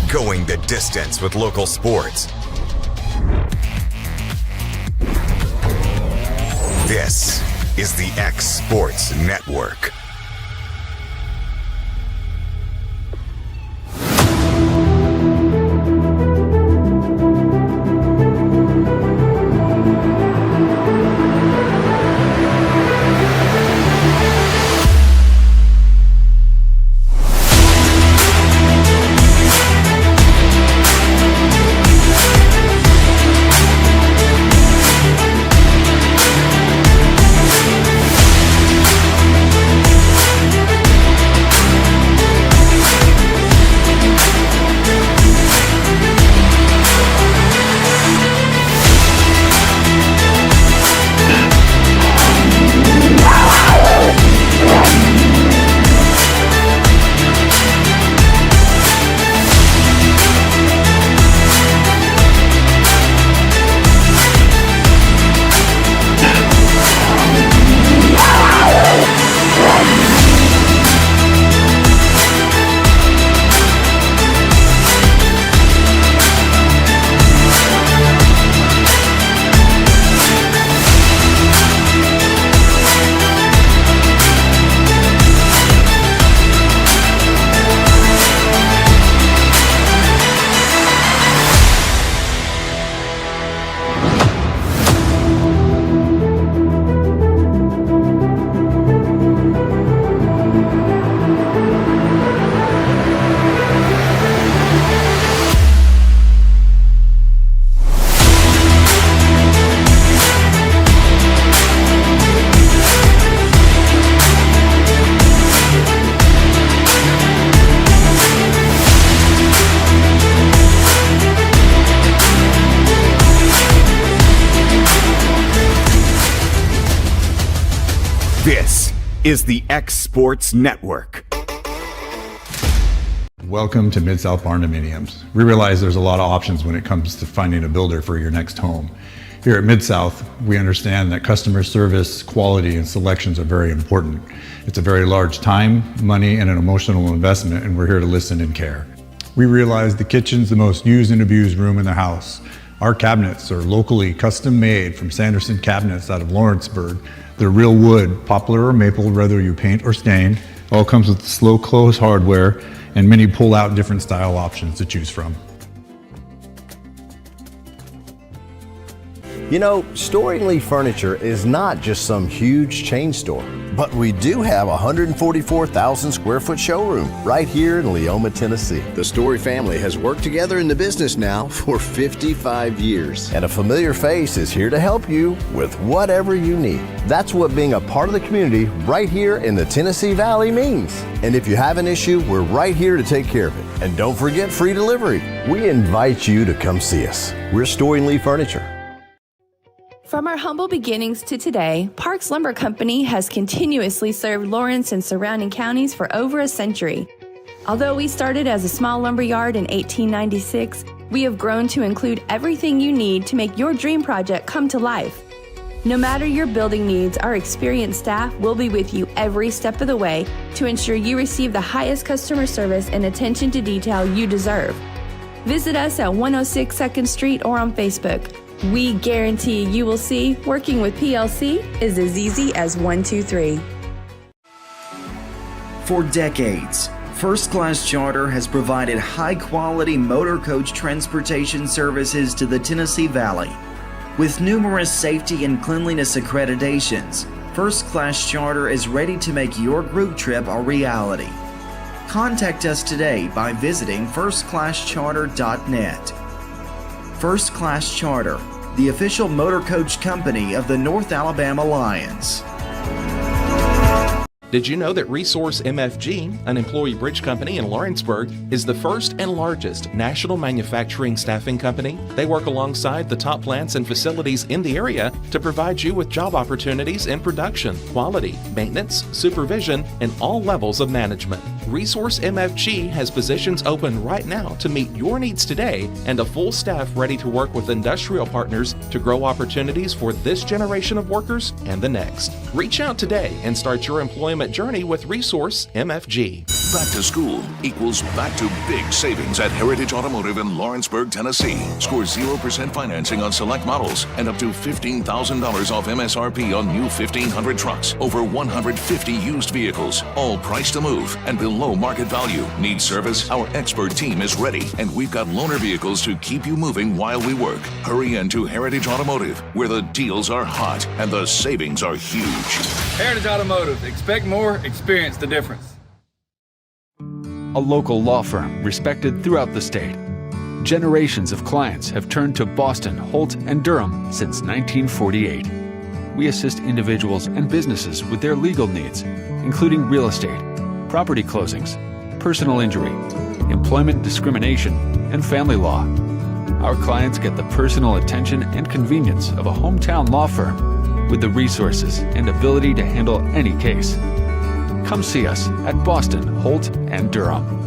going the distance with local sports. This is the X Sports Network. This is the X Sports Network. Welcome to Mid-South Barn Dominiums. We realize there's a lot of options when it comes to finding a builder for your next home. Here at Mid-South, we understand that customer service, quality, and selections are very important. It's a very large time, money, and an emotional investment, and we're here to listen and care. We realize the kitchen's the most used and abused room in the house. Our cabinets are locally custom made from Sanderson cabinets out of Lawrenceburg. They're real wood, poplar or maple, whether you paint or stain. All comes with slow close hardware and many pull-out different style options to choose from. You know, Storing Lee Furniture is not just some huge chain store, but we do have a 144,000 square foot showroom right here in Leoma, Tennessee. The Story family has worked together in the business now for 55 years. And a familiar face is here to help you with whatever you need. That's what being a part of the community right here in the Tennessee Valley means. And if you have an issue, we're right here to take care of it. And don't forget free delivery. We invite you to come see us. We're Storing Lee Furniture. From our humble beginnings to today, Parks Lumber Company has continuously served Lawrence and surrounding counties for over a century. Although we started as a small lumber yard in 1896, we have grown to include everything you need to make your dream project come to life. No matter your building needs, our experienced staff will be with you every step of the way to ensure you receive the highest customer service and attention to detail you deserve. Visit us at 106 2nd Street or on Facebook. We guarantee you will see working with PLC is as easy as 1, 2, 3. For decades, First Class Charter has provided high-quality motor coach transportation services to the Tennessee Valley. With numerous safety and cleanliness accreditations, First Class Charter is ready to make your group trip a reality. Contact us today by visiting firstclasscharter.net. First Class Charter, the official motor coach company of the North Alabama Lions. Did you know that Resource MFG, an employee bridge company in Lawrenceburg, is the first and largest national manufacturing staffing company? They work alongside the top plants and facilities in the area to provide you with job opportunities in production, quality, maintenance, supervision, and all levels of management. Resource MFG has positions open right now to meet your needs today and a full staff ready to work with industrial partners to grow opportunities for this generation of workers and the next. Reach out today and start your employment journey with Resource MFG. Back to school equals back to big savings at Heritage Automotive in Lawrenceburg, Tennessee. Score 0% financing on select models and up to $15,000 off MSRP on new 1500 trucks. Over 150 used vehicles, all priced to move and below market value. Need service? Our expert team is ready, and we've got loaner vehicles to keep you moving while we work. Hurry into Heritage Automotive, where the deals are hot and the savings are huge. Heritage Automotive. Expect more, experience the difference. A local law firm respected throughout the state. Generations of clients have turned to Boston, Holt, and Durham since 1948. We assist individuals and businesses with their legal needs, including real estate, property closings, personal injury, employment discrimination, and family law. Our clients get the personal attention and convenience of a hometown law firm with the resources and ability to handle any case. Come see us at Boston, Holt, and Durham.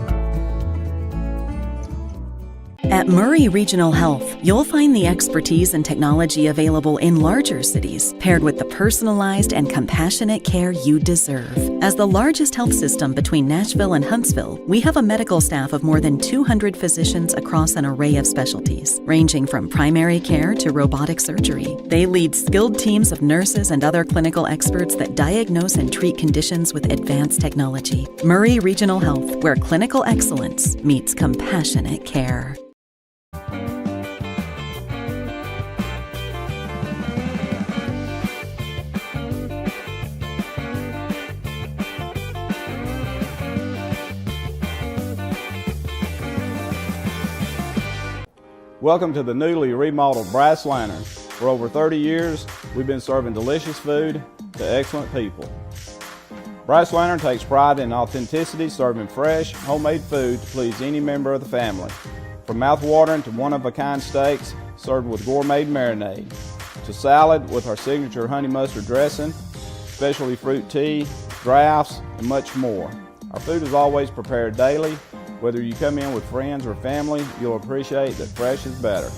At Murray Regional Health, you'll find the expertise and technology available in larger cities, paired with the personalized and compassionate care you deserve. As the largest health system between Nashville and Huntsville, we have a medical staff of more than 200 physicians across an array of specialties, ranging from primary care to robotic surgery. They lead skilled teams of nurses and other clinical experts that diagnose and treat conditions with advanced technology. Murray Regional Health, where clinical excellence meets compassionate care. Welcome to the newly remodeled Brass Lantern. For over 30 years, we've been serving delicious food to excellent people. Brass Lantern takes pride in authenticity, serving fresh, homemade food to please any member of the family. From mouth-watering to one-of-a-kind steaks served with gourmet marinade, to salad with our signature honey mustard dressing, specialty fruit tea, drafts, and much more. Our food is always prepared daily. Whether you come in with friends or family, you'll appreciate that fresh is better.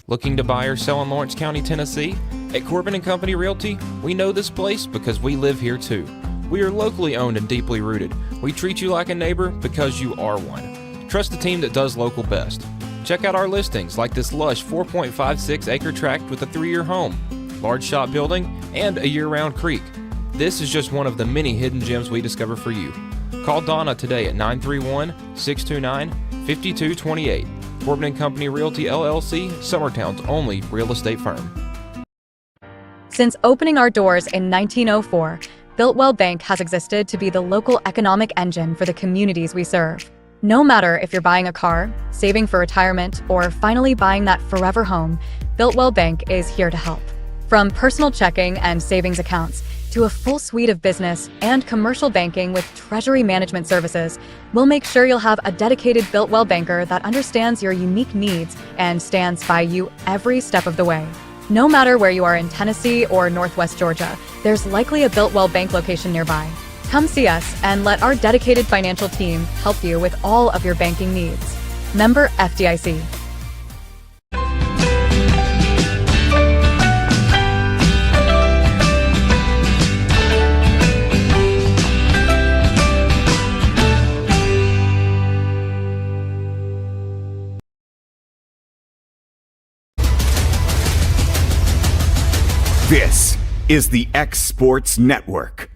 Looking to buy or sell in Lawrence County, Tennessee? At Corbin & Company Realty, we know this place because we live here too. We are locally owned and deeply rooted. We treat you like a neighbor because you are one. Trust the team that does local best. Check out our listings like this lush 4.56 acre tract with a 3-year home, large shop building, and a year-round creek. This is just one of the many hidden gems we discover for you. Call Donna today at 931-629-5228. Corbin & Company Realty LLC, Summertown's only real estate firm. Since opening our doors in 1904, Builtwell Bank has existed to be the local economic engine for the communities we serve. No matter if you're buying a car, saving for retirement, or finally buying that forever home, Builtwell Bank is here to help. From personal checking and savings accounts to a full suite of business and commercial banking with treasury management services, we'll make sure you'll have a dedicated Builtwell banker that understands your unique needs and stands by you every step of the way. No matter where you are in Tennessee or Northwest Georgia, there's likely a Builtwell Bank location nearby. Come see us and let our dedicated financial team help you with all of your banking needs. Member FDIC. This is the X Sports Network.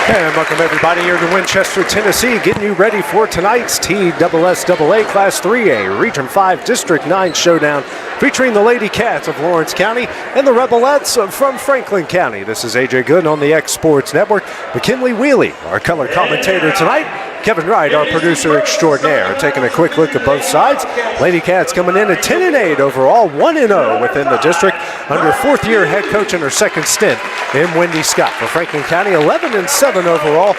And welcome everybody here to Winchester, Tennessee, getting you ready for tonight's TSSAA Class 3A Region 5 District 9 showdown featuring the Lady Cats of Lawrence County and the Rebelettes from Franklin County. This is AJ Gooden on the X Sports Network. McKinley Wheelie, our color commentator tonight. Kevin Wright, our producer extraordinaire, taking a quick look at both sides. Lady Cats coming in at 10-8 overall, 1-0 within the district under fourth-year head coach in her second stint in Wendy Scott. For Franklin County, 11-7 overall.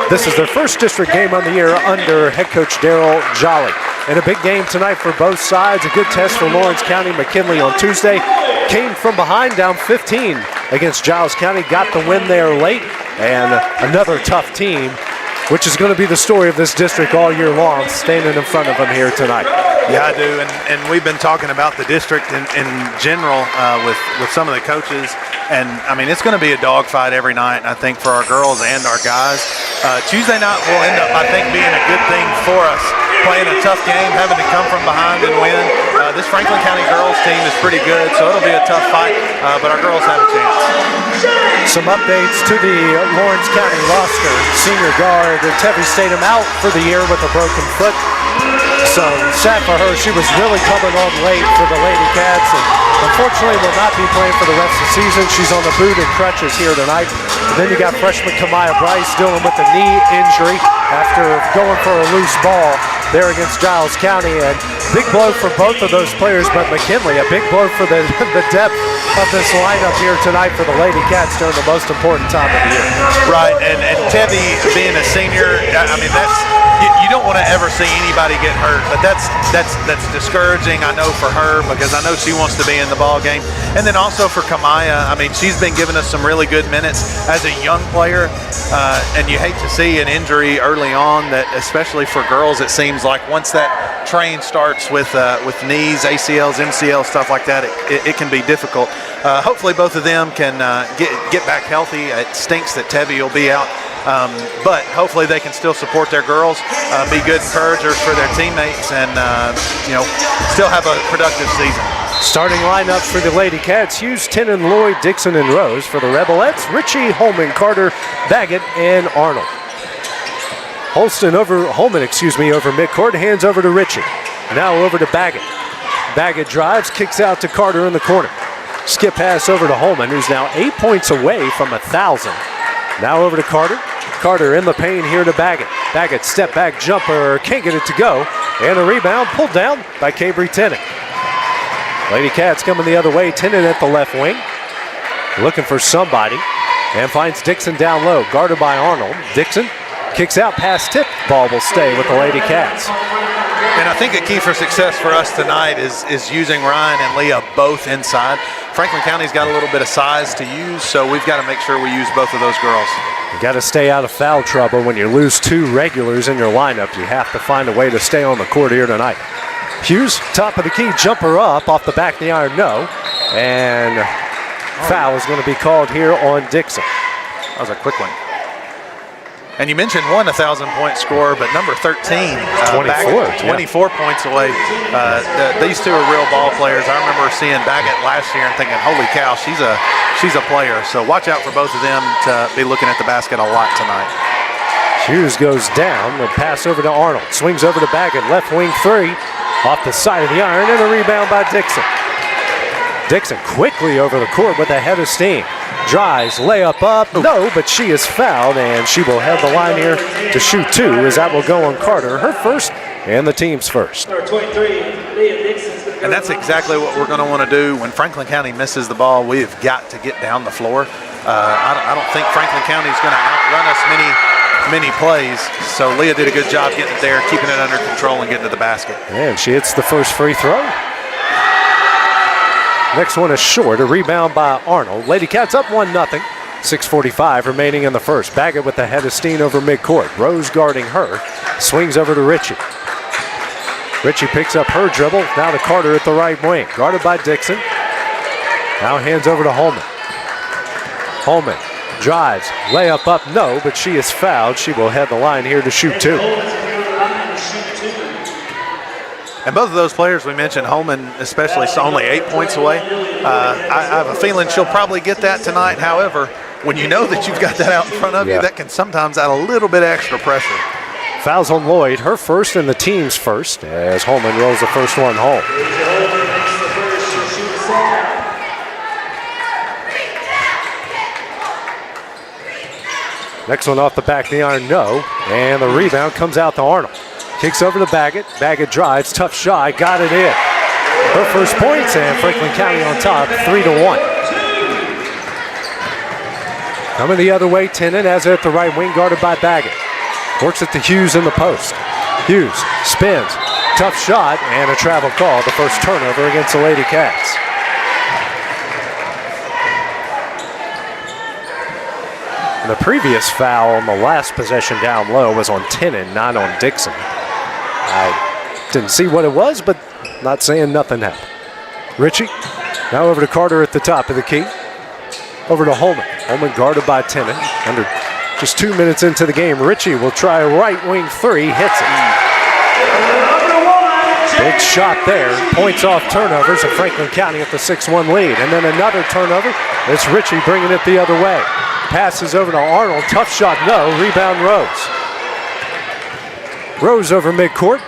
This is their first district game on the year under head coach Daryl Jolly. And a big game tonight for both sides. A good test for Lawrence County. McKinley on Tuesday came from behind, down 15 against Giles County, got the win there late, and another tough team, which is going to be the story of this district all year long, standing in front of them here tonight. Yeah, I do, and we've been talking about the district in general with some of the coaches, and I mean, it's going to be a dogfight every night, I think, for our girls and our guys. Tuesday night will end up, I think, being a good thing for us, playing a tough game, having to come from behind and win. This Franklin County girls team is pretty good, so it'll be a tough fight, but our girls have a chance. Some updates to the Lawrence County roster. Senior guard Tevi Statham out for the year with a broken foot. So sad for her. She was really coming on late for the Lady Cats, and unfortunately will not be playing for the rest of the season. She's on the boot and crutches here tonight. And then you got freshman Kamaya Bryce dealing with a knee injury after going for a loose ball there against Giles County. And big blow for both of those players, but McKinley, a big blow for the depth of this lineup here tonight for the Lady Cats during the most important time of the year. Right, and Tevi being a senior, I mean, that's you don't want to ever see anybody get hurt, but that's discouraging, I know, for her, because I know she wants to be in the ball game. And then also for Kamaya, I mean, she's been giving us some really good minutes as a young player, and you hate to see an injury early on, that especially for girls, it seems like once that train starts with knees, ACLs, MCLs, stuff like that, it can be difficult. Hopefully both of them can get back healthy. It stinks that Tevi will be out, but hopefully they can still support their girls, be good encouragers for their teammates, and still have a productive season. Starting lineup for the Lady Cats: Hughes, Tennant, Lloyd, Dixon, and Rose. For the Rebelettes, Ritchie, Holman, Carter, Baggett, and Arnold. Holman over midcourt, hands over to Ritchie. Now over to Baggett. Baggett drives, kicks out to Carter in the corner. Skip pass over to Holman, who's now 8 points away from 1,000. Now over to Carter. Carter in the paint here to Baggett. Baggett step back jumper, can't get it to go. And a rebound pulled down by Cabry Tennant. Lady Cats coming the other way. Tennant at the left wing, looking for somebody, and finds Dixon down low, guarded by Arnold. Dixon kicks out, pass tip, ball will stay with the Lady Cats. And I think a key for success for us tonight is using Ryan and Leah both inside. Franklin County's got a little bit of size to use, so we've got to make sure we use both of those girls. You got to stay out of foul trouble when you lose two regulars in your lineup. You have to find a way to stay on the court here tonight. Hughes, top of the key, jumper up, off the back of the iron, no. And foul is going to be called here on Dixon. That was a quick one. And you mentioned one 1,000-point scorer, but number 13, 24 points away. These two are real ball players. I remember seeing Baggett last year and thinking, holy cow, she's a player. So watch out for both of them to be looking at the basket a lot tonight. Hughes goes down, the pass over to Arnold. Swings over to Baggett, left wing three, off the side of the iron, and a rebound by Dixon. Dixon quickly over the court with a head of steam. Drives, layup up, no, but she is fouled, and she will head the line here to shoot two, as that will go on Carter, her first and the team's first. And that's exactly what we're going to want to do when Franklin County misses the ball. We've got to get down the floor. I don't think Franklin County is going to outrun us many plays, so Leah did a good job getting it there, keeping it under control, and getting to the basket. And she hits the first free throw. Next one is short, a rebound by Arnold. Lady Cats up 1-0, 6:45 remaining in the first. Baggett with the head of steam over midcourt. Rose guarding her, swings over to Ritchie. Ritchie picks up her dribble, now to Carter at the right wing. Guarded by Dixon. Now hands over to Holman. Holman drives, layup up, no, but she is fouled. She will head the line here to shoot two. And both of those players we mentioned, Holman especially, only 8 points away. I have a feeling she'll probably get that tonight. However, when you know that you've got that out in front of you, that can sometimes add a little bit of extra pressure. Fouls on Lloyd, her first and the team's first, as Holman rolls the first one home. Next one off the back of the iron, no. And the rebound comes out to Arnold. Kicks over to Baggett. Baggett drives, tough shot, got it in. Her first points, and Franklin County on top, 3-1. Coming the other way, Tennant has it at the right wing, guarded by Baggett. Works it to Hughes in the post. Hughes spins, tough shot, and a travel call, the first turnover against the Lady Cats. And the previous foul on the last possession down low was on Tennant, not on Dixon. I didn't see what it was, but not saying nothing happened. Ritchie, now over to Carter at the top of the key. Over to Holman. Holman guarded by Tennant. Under just 2 minutes into the game, Ritchie will try a right wing three, hits it. Big shot there, points off turnovers, and Franklin County at the 6-1 lead. And then another turnover, it's Ritchie bringing it the other way. Passes over to Arnold, tough shot, no, rebound Rose. Rose over midcourt.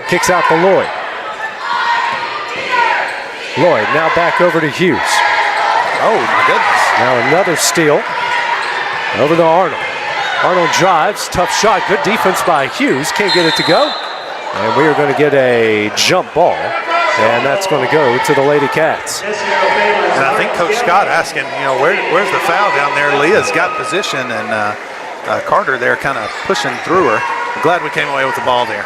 Kicks out to Lloyd. Lloyd now back over to Hughes. Oh my goodness. Now another steal. Over to Arnold. Arnold drives, tough shot, good defense by Hughes, can't get it to go. And we are going to get a jump ball, and that's going to go to the Lady Cats. And I think Coach Scott asking, where's the foul down there? Leah's got position, and Carter there kind of pushing through her. I'm glad we came away with the ball there.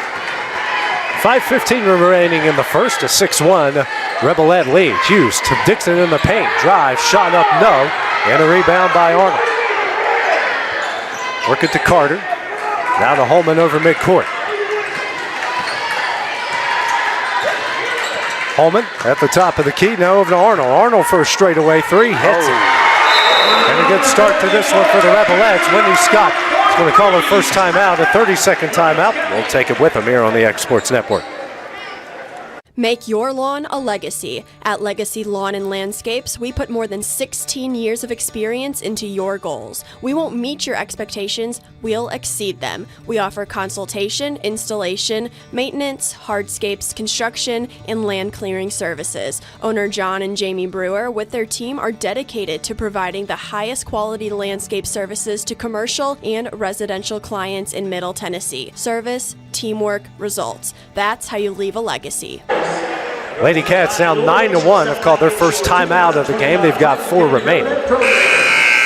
5:15 remaining in the first, a 6-1 Rebelette lead. Hughes to Dixon in the paint. Drive, shot up, no. And a rebound by Arnold. Work it to Carter. Now to Holman over midcourt. Holman at the top of the key, now over to Arnold. Arnold for a straightaway three, hits it. And a good start to this one for the Rebelettes. Wendy Scott is going to call her first timeout, a 30-second timeout. We'll take it with them here on the X Sports Network. Make your lawn a legacy. At Legacy Lawn and Landscapes, we put more than 16 years of experience into your goals. We won't meet your expectations, we'll exceed them. We offer consultation, installation, maintenance, hardscapes, construction, and land clearing services. Owner John and Jamie Brewer with their team are dedicated to providing the highest quality landscape services to commercial and residential clients in Middle Tennessee. Service, teamwork, results. That's how you leave a legacy. Lady Cats now 9-1 have called their first timeout of the game. They've got 4 remaining.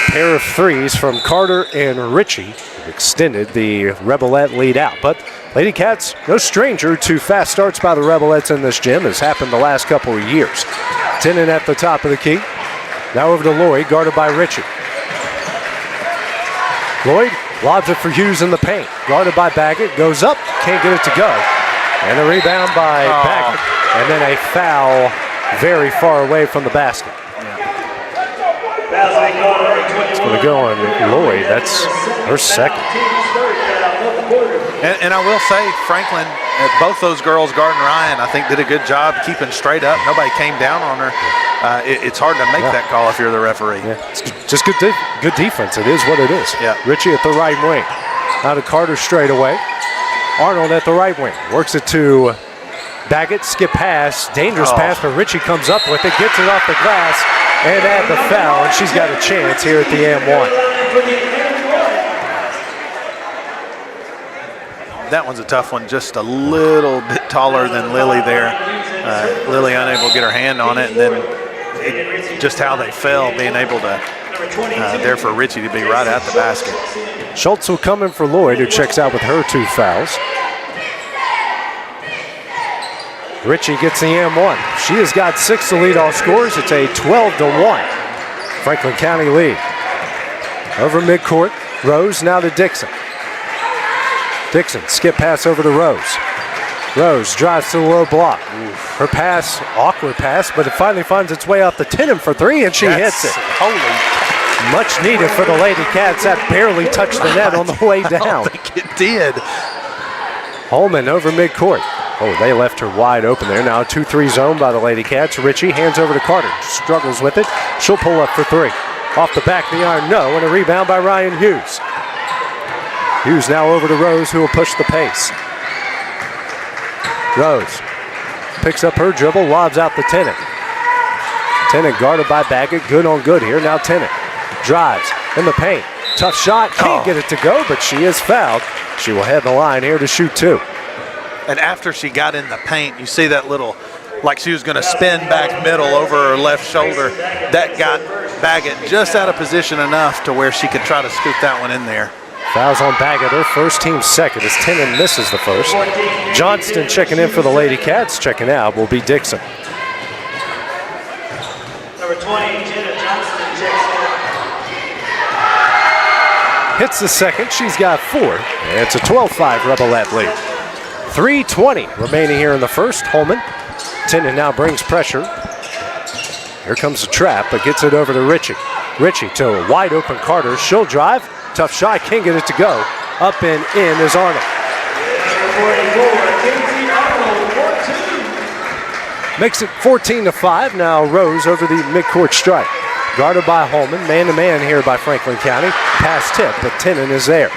Pair of threes from Carter and Ritchie have extended the Rebelette lead out. But Lady Cats, no stranger to fast starts by the Rebelettes in this gym. Has happened the last couple of years. Tennant at the top of the key. Now over to Lloyd, guarded by Ritchie. Lloyd lobs it for Hughes in the paint. Guarded by Baggett, goes up, can't get it to go. And a rebound by Baggett. And then a foul very far away from the basket. It's going to go on Lloyd. That's her second. And I will say, Franklin, both those girls, Garden Ryan, I think did a good job keeping straight up. Nobody came down on her. It's hard to make that call if you're the referee. Yeah. It's just good defense. It is what it is. Yeah. Ritchie at the right wing. Now to Carter straight away. Arnold at the right wing. Works it to Baggett, skip pass, dangerous pass, but Ritchie comes up with it, gets it off the glass, and add the foul, and she's got a chance here at the M1. That one's a tough one, just a little bit taller than Lily there. Lily unable to get her hand on it, and then just how they fell, being able to, there for Ritchie to be right at the basket. Schultz will come in for Lloyd, who checks out with her 2 fouls. Ritchie gets the M1. She has got 6 to lead all scores. It's a 12-1 Franklin County lead. Over midcourt, Rose now to Dixon. Dixon, skip pass over to Rose. Rose drives to the low block. Her pass, awkward pass, but it finally finds its way off the Tennant for 3, and she hits it. Holy. Much needed for the Lady Cats. That barely touched the net on the way down. I don't think it did. Holman over midcourt. Oh, they left her wide open there. Now a 2-3 zone by the Lady Cats. Ritchie hands over to Carter. Struggles with it. She'll pull up for 3. Off the back of the iron, no, and a rebound by Ryan Hughes. Hughes now over to Rose, who will push the pace. Rose picks up her dribble, lobs out to Tennant. Tennant guarded by Baggett, good on good here. Now Tennant drives in the paint. Tough shot, can't get it to go, but she is fouled. She will head the line here to shoot 2. And after she got in the paint, you see that little, like she was going to spin back middle over her left shoulder. That got Baggett just out of position enough to where she could try to scoop that one in there. Fouls on Baggett, her first, team second, as Tennant misses the first. Johnston checking in for the Lady Cats. Checking out will be Dixon. Number 20, Jenna Johnston checks in. Hits the second, she's got 4. And it's a 12-5 Rebelette lead. 3:20 remaining here in the first. Holman. Tennant now brings pressure. Here comes the trap, but gets it over to Ritchie. Ritchie to a wide open Carter. She'll drive. Tough shot, can't get it to go. Up and in is Arnold. Makes it 14-5. Now Rose over the midcourt stripe. Guarded by Holman. Man-to-man here by Franklin County. Pass tip, but Tennant is there.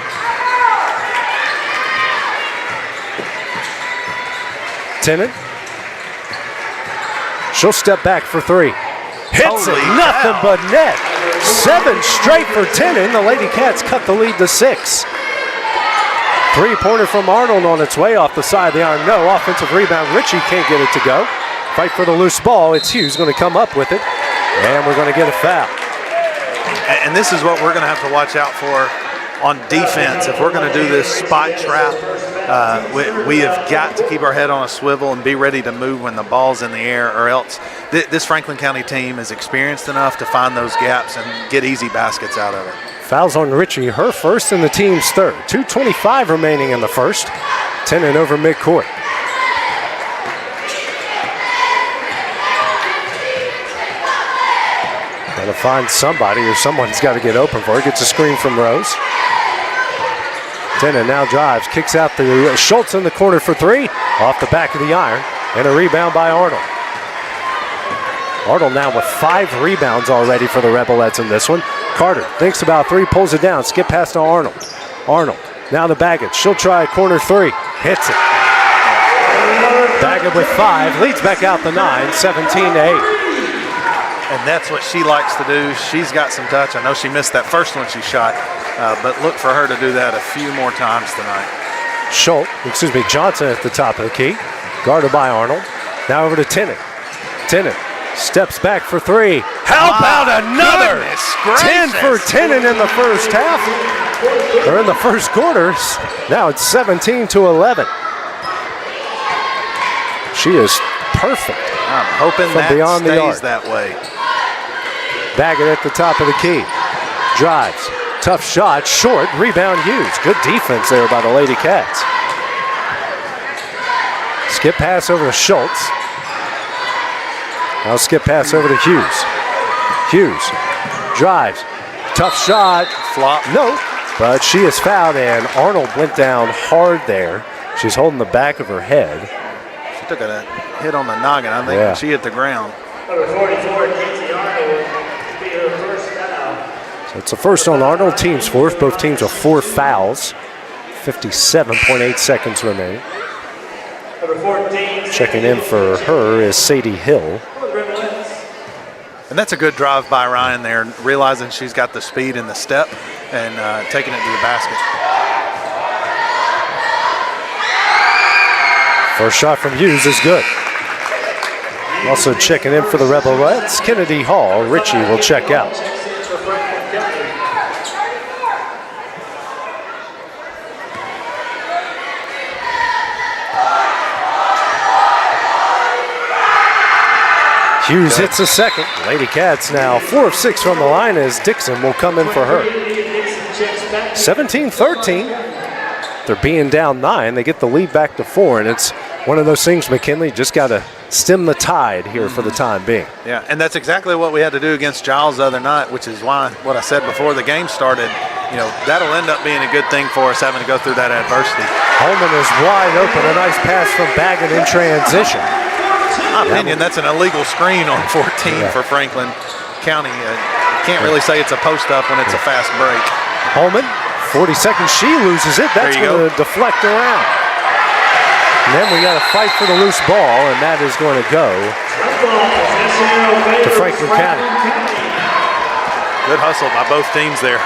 Tennant. She'll step back for 3. Hits it, nothing but net. 7 straight for Tennant. The Lady Cats cut the lead to 6. 3-pointer from Arnold on its way off the side of the iron. No, offensive rebound. Ritchie can't get it to go. Fight for the loose ball. It's Hughes going to come up with it. And we're going to get a foul. And this is what we're going to have to watch out for on defense. If we're going to do this spot trap, we have got to keep our head on a swivel and be ready to move when the ball's in the air, or else this Franklin County team is experienced enough to find those gaps and get easy baskets out of it. Fouls on Ritchie, her first and the team's third. 2:25 remaining in the first. Tennant over midcourt. Got to find somebody, or someone's got to get open for it. Gets a screen from Rose. Tennant now drives, kicks out the Schultz in the corner for 3. Off the back of the iron, and a rebound by Arnold. Arnold now with 5 rebounds already for the Rebelettes in this one. Carter thinks about 3, pulls it down, skip pass to Arnold. Arnold now to Baggett. She'll try corner 3, hits it. Baggett with 5, leads back out the 9, 17-8. And that's what she likes to do. She's got some touch. I know she missed that first one she shot, but look for her to do that a few more times tonight. Johnson at the top of the key. Guarded by Arnold. Now over to Tennant. Tennant steps back for 3. How about another? 10 for Tennant in the first half. Or in the first quarter. Now it's 17-11. She is perfect. I'm hoping from that beyond the arc. stays that way. Baggett at the top of the key. Drives. Tough shot. Short. Rebound Hughes. Good defense there by the Lady Cats. Skip pass over to Schultz. Now skip pass over to Hughes. Hughes drives. Tough shot. Flop. No. But she is fouled, and Arnold went down hard there. She's holding the back of her head. She took a hit on the noggin, I think, when she hit the ground. Number 44, Casey Arnold, be her first foul. So it's the first on Arnold, team's fourth. Both teams with 4 fouls. 57.8 seconds remaining. Number 14. Checking in for her is Sadie Hill. And that's a good drive by Ryan there, realizing she's got the speed and the step and taking it to the basket. First shot from Hughes is good. Also checking in for the Rebelettes, Kennedy Hall. Ritchie will check out. Hughes hits a second. Lady Cats now 4 of 6 from the line as Dixon will come in for her. 17-13. They're being down 9. They get the lead back to 4, and it's one of those things, McKinley, just got to stem the tide here for the time being. Yeah, and that's exactly what we had to do against Giles the other night, which is why what I said before the game started, that'll end up being a good thing for us having to go through that adversity. Holman is wide open. A nice pass from Baggett in transition. In my opinion, that's an illegal screen on 14 for Franklin County. can't really say it's a post-up when it's a fast break. Holman, 40 seconds, she loses it. That's going to deflect around. And then we got to fight for the loose ball, and that is going to go to Franklin County. Good hustle by both teams there.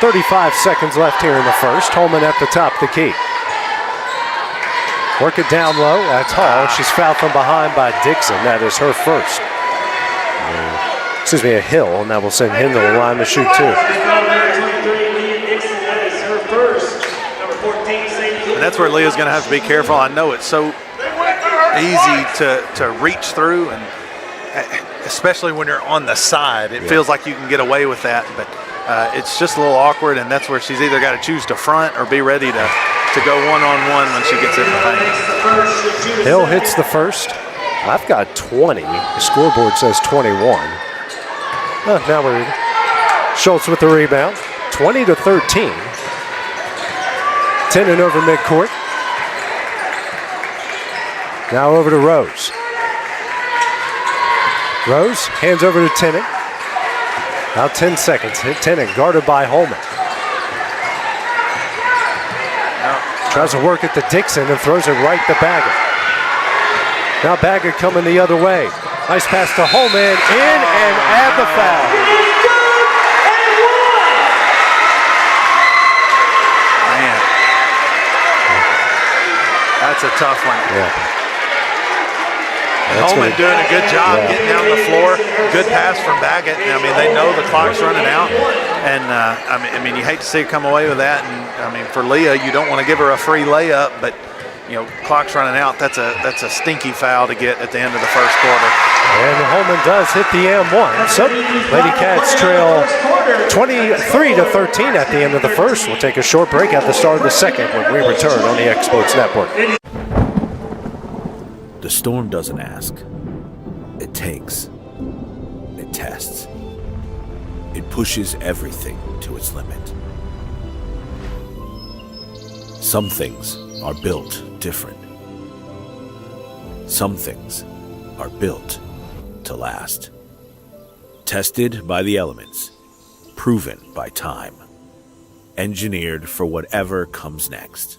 .35 seconds left here in the first. Holman at the top of the key. Work it down low. That's Hall. She's fouled from behind by Dixon. That is her first. Excuse me, a Hill, and that will send him to the line to shoot two. And that's where Leah's going to have to be careful. I know it's so easy to reach through, and especially when you're on the side, it feels like you can get away with that, but it's just a little awkward, and that's where she's either got to choose to front or be ready to go one-on-one when she gets in the paint. Hill hits the first. I've got 20. The scoreboard says 21. Now we're Schultz with the rebound. 20-13. 10 and over midcourt. Now over to Rose. Rose hands over to Tennant. Now 10 seconds. Tennant guarded by Holman. Tries to work at the Dixon and throws it right to Baggett. Now Baggett coming the other way. Nice pass to Holman. In and add the foul. Man. That's a tough one. Yeah. Holman doing a good job getting down the floor. Good pass from Baggett. I mean, they know the clock's running out. And, I mean, you hate to see her come away with that. And, I mean, for Leah, you don't want to give her a free layup, but, you know, clock's running out. That's a stinky foul to get at the end of the first quarter. And Holman does hit the M1. So Lady Cats trail 23-13 at the end of the first. We'll take a short break at the start of the second when we return on the X Sports Network. The storm doesn't ask. It takes. It tests. It pushes everything to its limit. Some things are built different. Some things are built to last. Tested by the elements. Proven by time. Engineered for whatever comes next.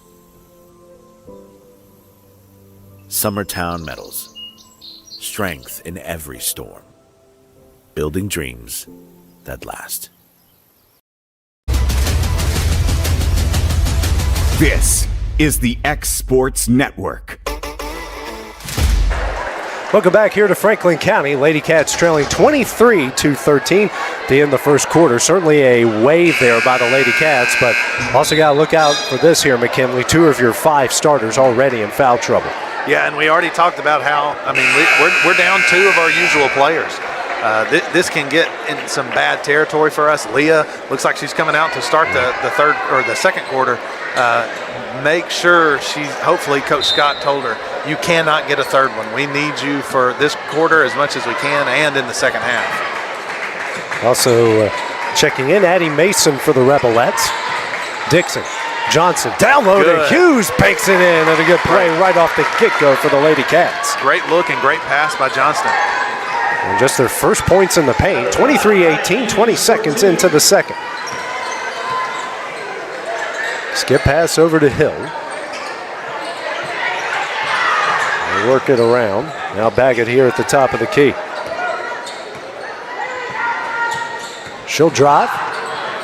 Summertown Metals. Strength in every storm. Building dreams that last. This is the X Sports Network. Welcome back here to Franklin County. Lady Cats trailing 23-13 at the end of the first quarter. Certainly a wave there by the Lady Cats, but also got to look out for this here, McKinley. 2 of your 5 starters already in foul trouble. Yeah, and we already talked about how, I mean, we're down 2 of our usual players. This can get in some bad territory for us. Leah looks like she's coming out to start the third or the second quarter. Make sure hopefully Coach Scott told her, you cannot get a third one. We need you for this quarter as much as we can and in the second half. Also checking in, Addie Mason for the Rebelettes. Dixon. Johnson down low to Hughes, banks it in, and a good play right off the get-go for the Lady Cats. Great look and great pass by Johnston. And just their first points in the paint, 23-18, 20 seconds into the second. Skip pass over to Hill. They work it around. Now Baggett here at the top of the key. She'll drive.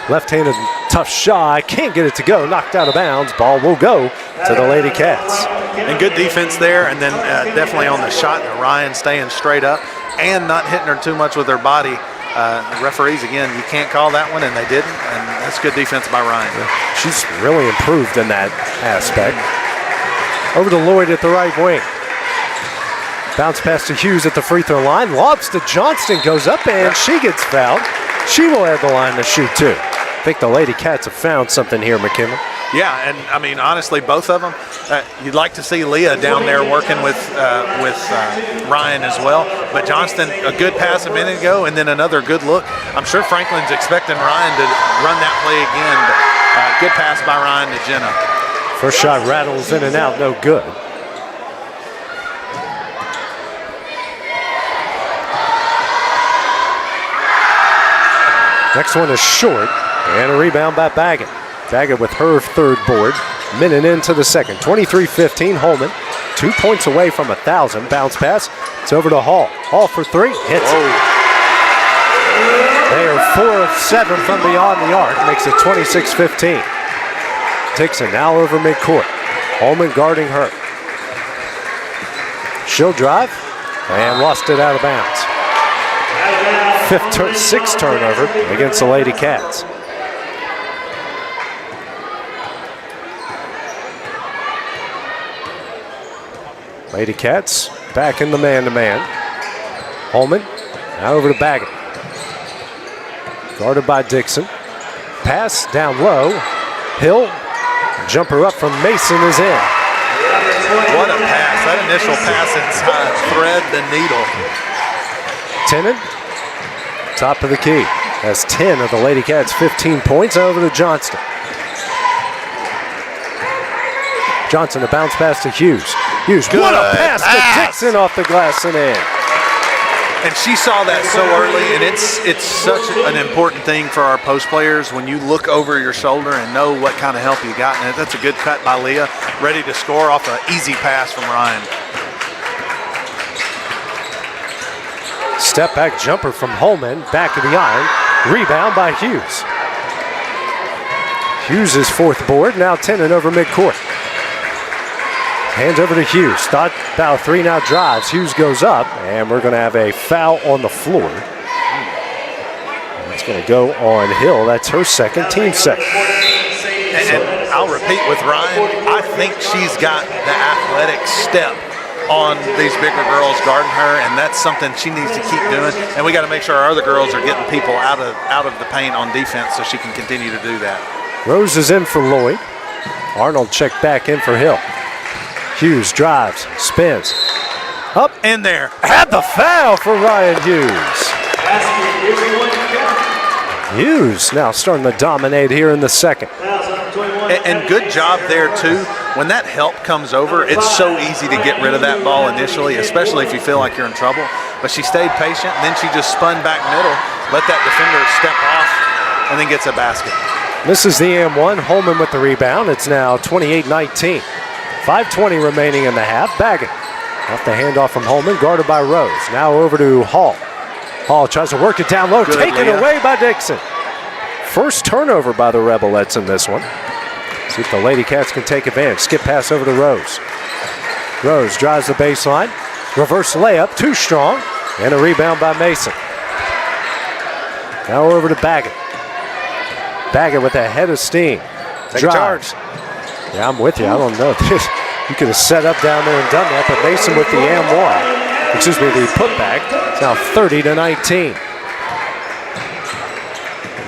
Left-handed tough shot. Can't get it to go. Knocked out of bounds. Ball will go to the Lady Cats. And good defense there. And then definitely on the shot, Ryan staying straight up and not hitting her too much with her body. The referees, again, you can't call that one, and they didn't. And that's good defense by Ryan. She's really improved in that aspect. Over to Lloyd at the right wing. Bounce pass to Hughes at the free throw line. Lobs to Johnston, goes up, and she gets fouled. She will have the line to shoot too. I think the Lady Cats have found something here, McKinley. Yeah, and I mean, honestly, both of them, you'd like to see Leah down there working with Ryan as well. But Johnston, a good pass a minute ago, and then another good look. I'm sure Franklin's expecting Ryan to run that play again, but good pass by Ryan to Jenna. First shot rattles in and out, no good. Next one is short, and a rebound by Baggett. Baggett with her third board. Minute into the second. 23-15, Holman. 2 points away from 1,000. Bounce pass. It's over to Hall. Hall for three. Hits it. They are 4 of 7 from beyond the arc. Makes it 26-15. Dixon now over midcourt. Holman guarding her. She'll drive and lost it out of bounds. Sixth turnover against the Lady Cats. Lady Cats back in the man-to-man. Holman now over to Baggett. Guarded by Dixon. Pass down low. Hill. Jumper up from Mason is in. What a pass. That initial pass inside. Thread the needle. Tennant. Top of the key. That's 10 of the Lady Cats' 15 points. Over to Johnston. Johnson, a bounce pass to Hughes. Hughes, good what a pass to Dixon off the glass and in. And she saw that so early, and it's such an important thing for our post players when you look over your shoulder and know what kind of help you got. And that's a good cut by Leah, ready to score off an easy pass from Ryan. Step back jumper from Holman, back of the iron. Rebound by Hughes. Hughes' fourth board, now Tennant over midcourt. Hands over to Hughes. Thought about three, now drives. Hughes goes up, and we're going to have a foul on the floor. It's going to go on Hill. That's her second, team second. And I'll repeat with Ryan, I think she's got the athletic step on these bigger girls guarding her, and that's something she needs to keep doing. And we got to make sure our other girls are getting people out of the paint on defense so she can continue to do that. Rose is in for Lloyd. Arnold checked back in for Hill. Hughes drives, spins, up in there. Had the foul for Ryan Hughes. Hughes now starting to dominate here in the second. And good job there too. When that help comes over, it's so easy to get rid of that ball initially, especially if you feel like you're in trouble. But she stayed patient, and then she just spun back middle, let that defender step off, and then gets a basket. This is the M1. Holman with the rebound. It's now 28-19. 5:20 remaining in the half. Baggett off the handoff from Holman, guarded by Rose. Now over to Hall. Hall tries to work it down low, taken away by Dixon. First turnover by the Rebelettes in this one. See if the Lady Cats can take advantage. Skip pass over to Rose. Rose drives the baseline. Reverse layup, too strong. And a rebound by Mason. Now over to Baggett. Baggett with a head of steam. Take charge. Yeah, I'm with you. I don't know. You could have set up down there and done that, but Mason with the M1. Excuse me, the putback. It's now 30-19.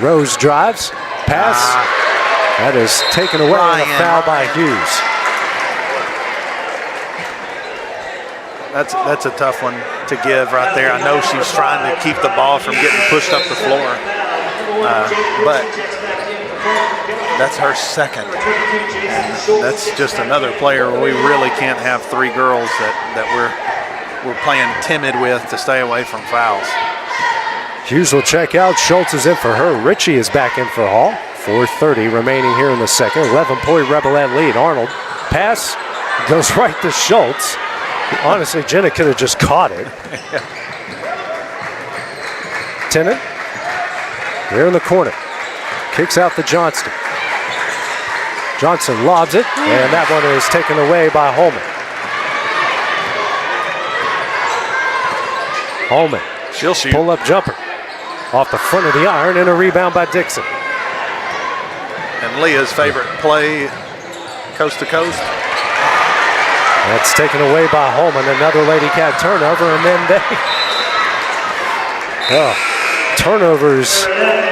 Rose drives. Pass. That is taken away and a foul by Hughes. That's a tough one to give right there. I know she's trying to keep the ball from getting pushed up the floor. But that's her second. And that's just another player where we really can't have three girls that we're playing timid with to stay away from fouls. Hughes will check out. Schultz is in for her. Ritchie is back in for Hall. 4:30 remaining here in the second. 11-point Rebelette lead. Arnold. Pass goes right to Schultz. Honestly, Jenna could have just caught it. Tennant. Here in the corner. Kicks out to Johnston. Johnson lobs it, and that one is taken away by Holman. Holman. She'll shoot. Pull-up jumper. Off the front of the iron, and a rebound by Dixon. And Leah's favorite play, coast to coast. That's taken away by Holman. Another Lady Cat turnover, and then turnovers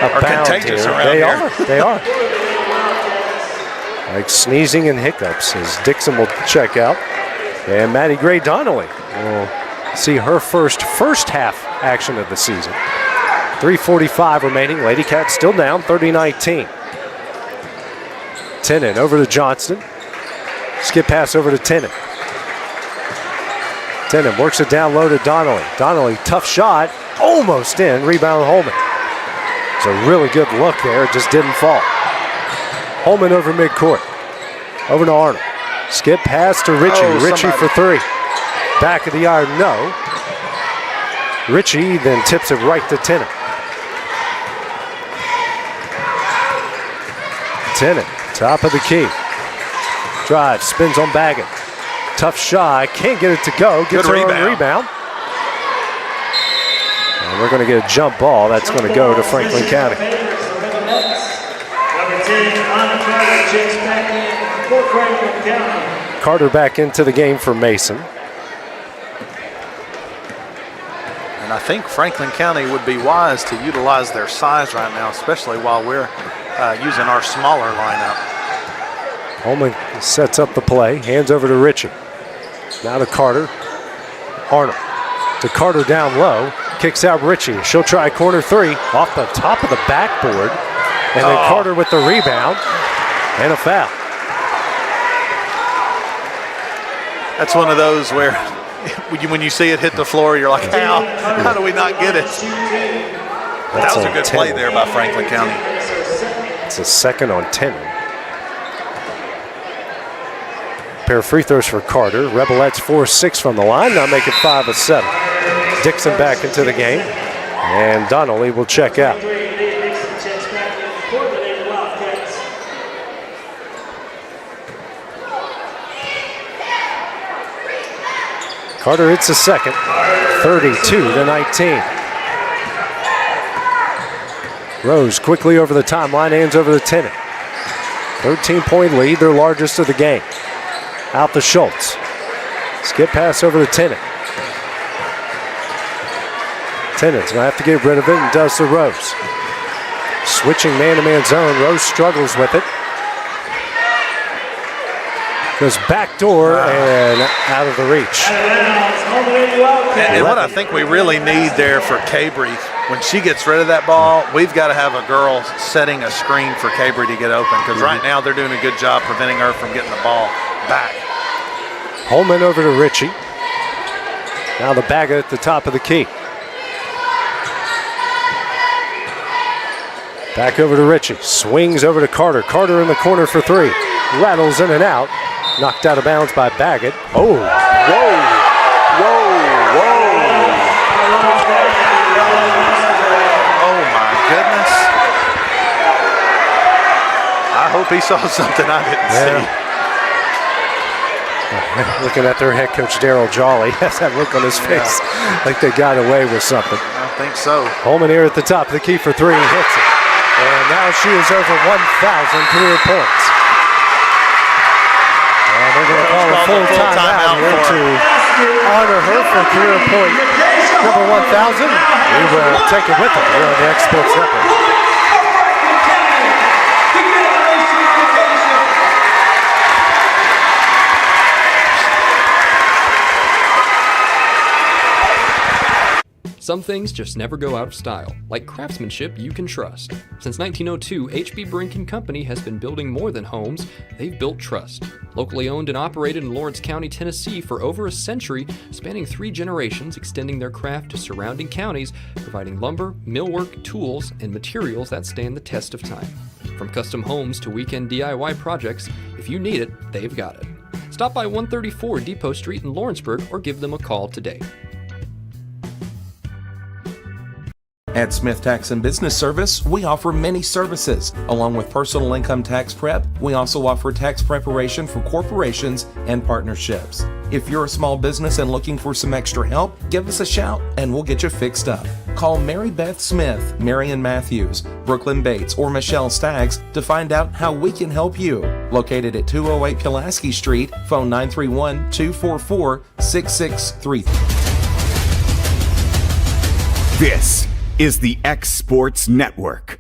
abound contagious here. around here. They are. Like sneezing and hiccups as Dixon will check out. And Maddie Gray Donnelly will see her first half action of the season. 3:45 remaining. Lady Cats still down 30-19. Tennant over to Johnston. Skip pass over to Tennant. Tennant works it down low to Donnelly. Donnelly, tough shot. Almost in. Rebound Holman. It's a really good look there. It just didn't fall. Holman over midcourt. Over to Arnold. Skip pass to Ritchie. Ritchie for three. Back of the iron, no. Ritchie then tips it right to Tennant. Tennant, top of the key. Drive, spins on Baggett. Tough shot, can't get it to go. Gets her own rebound. And we're going to get a jump ball. That's going to go to Franklin County. Number 10, Anna Carter checks back in for Franklin County. Carter back into the game for Mason. And I think Franklin County would be wise to utilize their size right now, especially while we're using our smaller lineup. Holman sets up the play, hands over to Ritchie. Now to Carter. Arnold to Carter down low, kicks out Ritchie. She'll try corner three off the top of the backboard. And then Carter with the rebound and a foul. That's one of those where when you see it hit the floor, you're like, how do we not get it? That was a good play there by Franklin County. It's a second on 10. Pair of free throws for Carter. Rebelettes 4-6 from the line, now make it 5 of 7. Dixon back into the game, and Donnelly will check out. Carter hits a second, 32-19. Rose quickly over the timeline, hands over to Tennant. 13-point lead, their largest of the game. Out to Schultz. Skip pass over to Tennant. Tennant's going to have to get rid of it and does to Rose. Switching man-to-man zone, Rose struggles with it. Goes back door and out of the reach. And what I think we really need there for Cabry, when she gets rid of that ball, we've got to have a girl setting a screen for Cabry to get open, because right now they're doing a good job preventing her from getting the ball back. Holman over to Ritchie. Now the Baggett at the top of the key. Back over to Ritchie. Swings over to Carter. Carter in the corner for three. Rattles in and out. Knocked out of bounds by Baggett. Oh, whoa, whoa, whoa. Oh my goodness. I hope he saw something I didn't see. Looking at their head coach, Daryl Jolly, has that look on his face like they got away with something. I think so. Holman here at the top of the key for three, hits it. And now she is over 1,000 career points. And they're going to call a full timeout here to honor her for career point number 1,000. We will take it with them here on the X Sports Network. Some things just never go out of style, like craftsmanship you can trust. Since 1902, H.B. Brink & Company has been building more than homes, they've built trust. Locally owned and operated in Lawrence County, Tennessee for over a century, spanning 3 generations, extending their craft to surrounding counties, providing lumber, millwork, tools, and materials that stand the test of time. From custom homes to weekend DIY projects, if you need it, they've got it. Stop by 134 Depot Street in Lawrenceburg or give them a call today. At Smith Tax and Business Service, we offer many services. Along with personal income tax prep, we also offer tax preparation for corporations and partnerships. If you're a small business and looking for some extra help, give us a shout and we'll get you fixed up. Call Mary Beth Smith, Marion Matthews, Brooklyn Bates, or Michelle Staggs to find out how we can help you. Located at 208 Pulaski Street, phone 931-244-6633. This is the X Sports Network.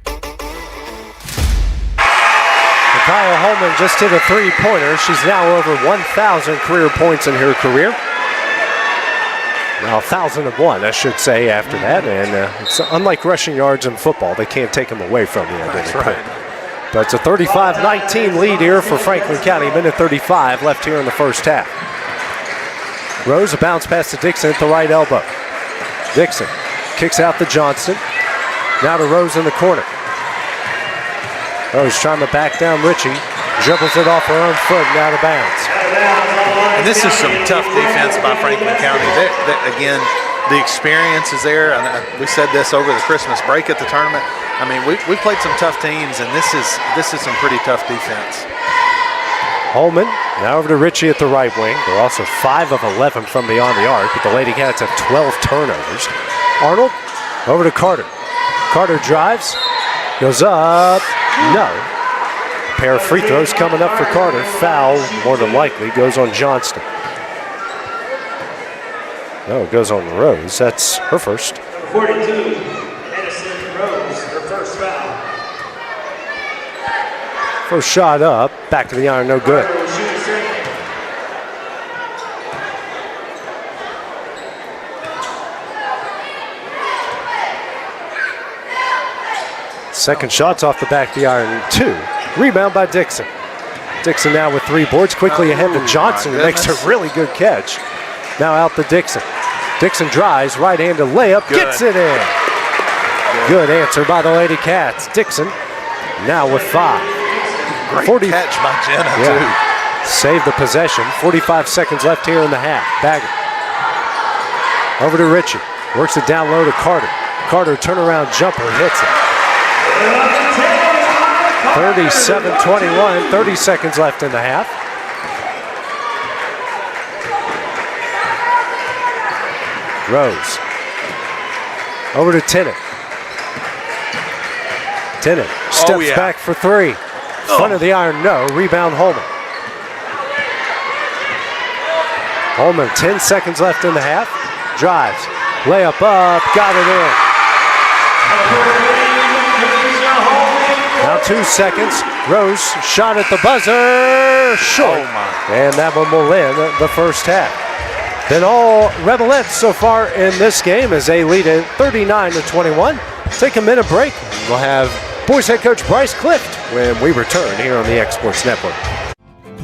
Kyle Holman just hit a three-pointer. She's now over 1,000 career points in her career. Now 1,001, I should say, after that. And it's unlike rushing yards in football, they can't take them away from you. That's right. But it's a 35-19 lead here for Franklin County. Minute 35 left here in the first half. Rose, a bounce pass to Dixon at the right elbow. Dixon kicks out to Johnston. Now to Rose in the corner. Rose trying to back down Ritchie. Dribbles it off her own foot and out of bounds. And this is some tough defense by Franklin County. Again, the experience is there. And we said this over the Christmas break at the tournament. I mean, we played some tough teams, and this is some pretty tough defense. Holman now over to Ritchie at the right wing. They're also 5 of 11 from beyond the arc, but the Lady Cats have 12 turnovers. Arnold over to Carter. Carter drives, goes up, no. A pair of free throws coming up for Carter. Foul, more than likely, goes on Johnston. No, it goes on Rose. That's her first. 42, Edison Rose, her first foul. First shot up, back to the iron, no good. Second shot's off the back of the iron, 2. Rebound by Dixon. Dixon now with 3 boards, quickly ahead to Johnson, who makes a really good catch. Now out to Dixon. Dixon drives, right-handed layup, gets it in. Good answer by the Lady Cats. Dixon now with 5. Great catch by Jenna, too. Save the possession. 45 seconds left here in the half. Baggett. Over to Ritchie. Works it down low to Carter. Carter turnaround jumper, hits it. 37-21, 30 seconds left in the half. Rose. Over to Tennant. Tennant steps back for 3. Front of the iron, no. Rebound, Holman. Holman, 10 seconds left in the half. Drives. Layup up, got it in. Now 2 seconds. Rose shot at the buzzer. Short. And that one will end the first half. Then all Rebelettes so far in this game as they lead it 39-21. Take a minute break. We'll have boys head coach Bryce Clift when we return here on the X Sports Network.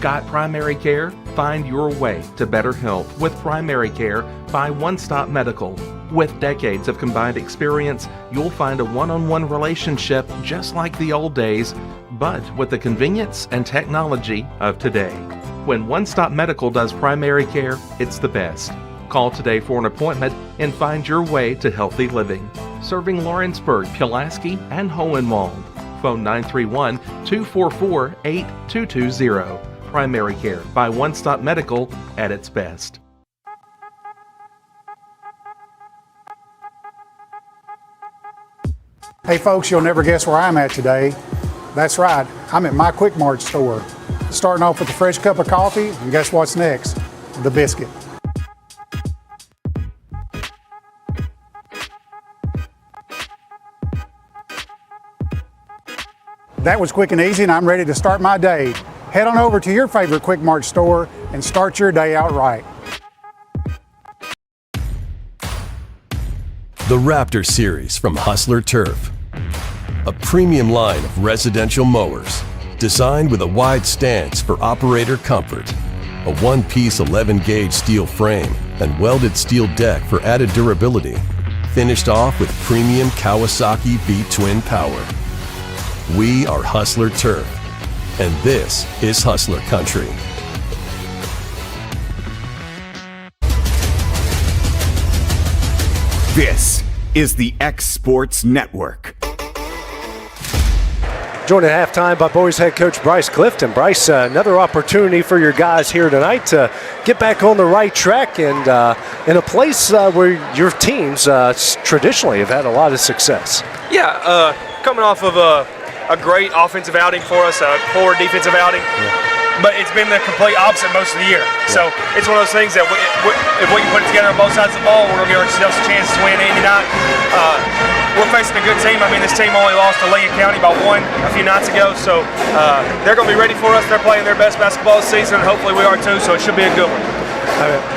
Got primary care? Find your way to better health with primary care by One Stop Medical. With decades of combined experience, you'll find a one-on-one relationship just like the old days, but with the convenience and technology of today. When One Stop Medical does primary care, it's the best. Call today for an appointment and find your way to healthy living. Serving Lawrenceburg, Pulaski, and Hohenwald. Phone 931-244-8220. Primary care by One Stop Medical at its best. Hey folks, you'll never guess where I'm at today. That's right, I'm at my Quick Mart store. Starting off with a fresh cup of coffee, and guess what's next? The biscuit. That was quick and easy, and I'm ready to start my day. Head on over to your favorite Quick Mart store and start your day out right. The Raptor Series from Hustler Turf. A premium line of residential mowers designed with a wide stance for operator comfort, a one-piece 11-gauge steel frame and welded steel deck for added durability, finished off with premium Kawasaki V-twin power. We are Hustler Turf, and this is Hustler Country. This is the X Sports Network. Joined at halftime by boys head coach Bryce Clift. And Bryce, another opportunity for your guys here tonight to get back on the right track and in a place where your teams traditionally have had a lot of success. Yeah, coming off of a great offensive outing for us, a poor defensive outing. But it's been the complete opposite most of the year. So it's one of those things that if we can put it together on both sides of the ball, we're going to give ourselves a chance to win any night. We're facing a good team. I mean, this team only lost to Lincoln County by 1 a few nights ago. So they're going to be ready for us. They're playing their best basketball this season, and hopefully we are too. So it should be a good one.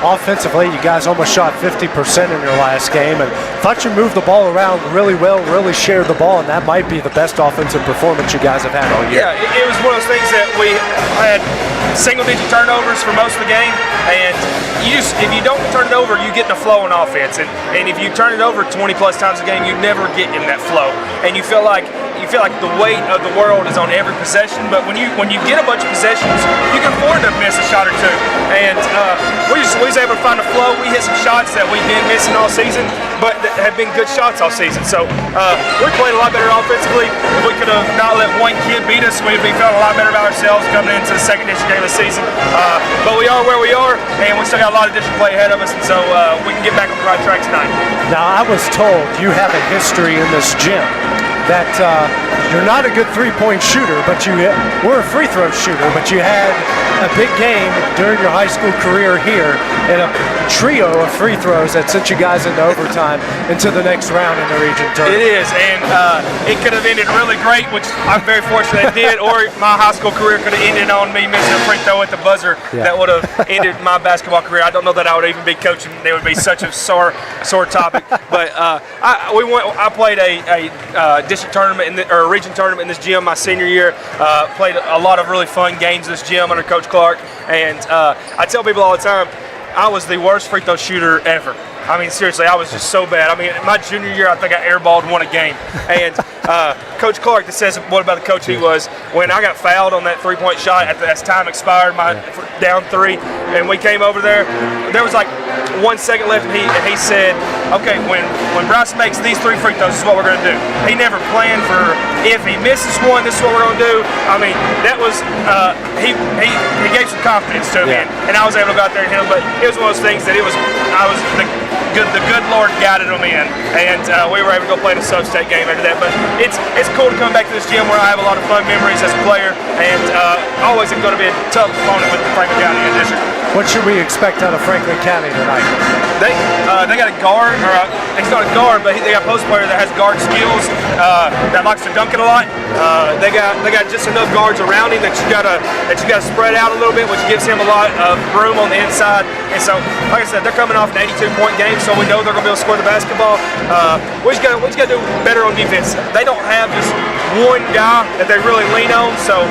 Offensively, you guys almost shot 50% in your last game, and thought you moved the ball around really well, really shared the ball, and that might be the best offensive performance you guys have had all year. Yeah, it was one of those things that we had single-digit turnovers for most of the game, and if you don't turn it over, you get in a flow in offense, and if you turn it over 20-plus times a game, you never get in that flow, and you feel like the weight of the world is on every possession. But when you get a bunch of possessions, you can afford to miss a shot or two. And we was able to find a flow. We hit some shots that we've been missing all season, but that have been good shots all season. So we played a lot better offensively. If we could have not let one kid beat us, we'd be feeling a lot better about ourselves coming into the second district game of the season. But we are where we are, and we still got a lot of district play ahead of us, and so we can get back on the right track tonight. Now, I was told you have a history in this gym that you're not a good three-point shooter, but you were a free throw shooter, but you had a big game during your high school career here and a trio of free throws that sent you guys into overtime into the next round in the region tournament. It is, and it could have ended really great, which I'm very fortunate it did, or my high school career could have ended on me missing a free throw at the buzzer. That would have ended my basketball career. I don't know that I would even be coaching. It would be such a sore topic. But I played a district tournament or a region tournament in this gym my senior year. Played a lot of really fun games in this gym under Coach Clark, and I tell people all the time, I was the worst free throw shooter ever. I mean, seriously, I was just so bad. I mean, my junior year, I think I airballed and won a game. And Coach Clark, that says what about the coach he was, when I got fouled on that three-point shot as time expired, my down three, and we came over there was like 1 second left, and he said, okay, when Bryce makes these three free throws, this is what we're going to do. He never planned for if he misses one, this is what we're going to do. I mean, that was, he gave some confidence to me, and I was able to go out there and hit him, but it was one of those things that the good Lord guided them in, and we were able to go play the sub-state game after that. But it's cool to come back to this gym where I have a lot of fun memories as a player, and always going to be a tough opponent with the Franklin County District. What should we expect out of Franklin County tonight? They got a guard, or he's not a guard, but they got a post player that has guard skills, that likes to dunk it a lot. They got just enough guards around him that you got to spread out a little bit, which gives him a lot of room on the inside. And so, like I said, they're coming off an 82-point game, so we know they're going to be able to score the basketball. We just got to do better on defense. They don't have just one guy that they really lean on, so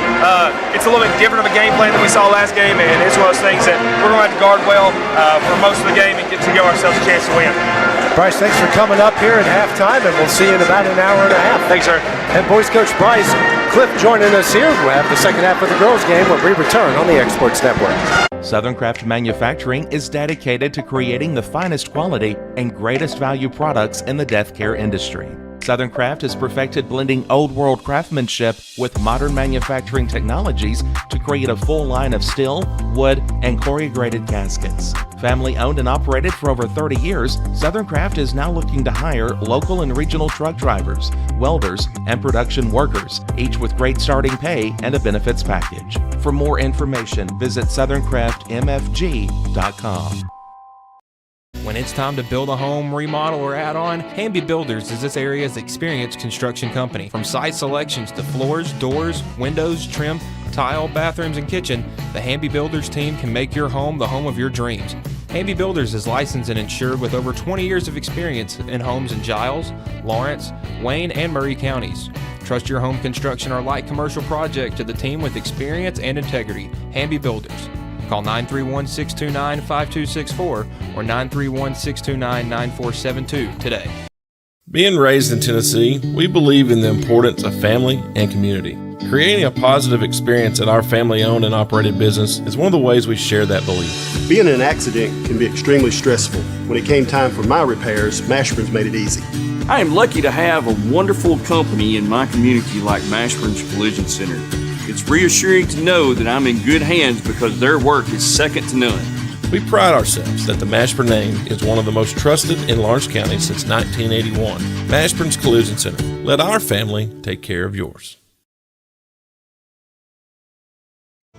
it's a little bit different of a game plan than we saw last game, and it's one of those things that we're going to have to guard well for most of the game and get to give ourselves a chance to win. Bryce, thanks for coming up here at halftime, and we'll see you in about an hour and a half. Thanks, sir. Head boys coach Bryce Cliff joining us here. We'll have the second half of the girls' game when we return on the Exports Network. Southern Craft Manufacturing is dedicated to creating the finest quality and greatest value products in the death care industry. Southern Craft has perfected blending old world craftsmanship with modern manufacturing technologies to create a full line of steel, wood, and corrugated caskets. Family owned and operated for over 30 years, Southern Craft is now looking to hire local and regional truck drivers, welders, and production workers, each with great starting pay and a benefits package. For more information, visit southerncraftmfg.com. When it's time to build a home, remodel, or add on, Hamby Builders is this area's experienced construction company. From site selections to floors, doors, windows, trim, tile, bathrooms, and kitchen, the Hamby Builders team can make your home the home of your dreams. Hamby Builders is licensed and insured with over 20 years of experience in homes in Giles, Lawrence, Wayne, and Murray counties. Trust your home construction or light commercial project to the team with experience and integrity. Hamby Builders. Call 931-629-5264 or 931-629-9472 today. Being raised in Tennessee, we believe in the importance of family and community. Creating a positive experience at our family-owned and operated business is one of the ways we share that belief. Being in an accident can be extremely stressful. When it came time for my repairs, Mashburn's made it easy. I am lucky to have a wonderful company in my community like Mashburn's Collision Center. It's reassuring to know that I'm in good hands because their work is second to none. We pride ourselves that the Mashburn name is one of the most trusted in Lawrence County since 1981. Mashburn's Collision Center. Let our family take care of yours.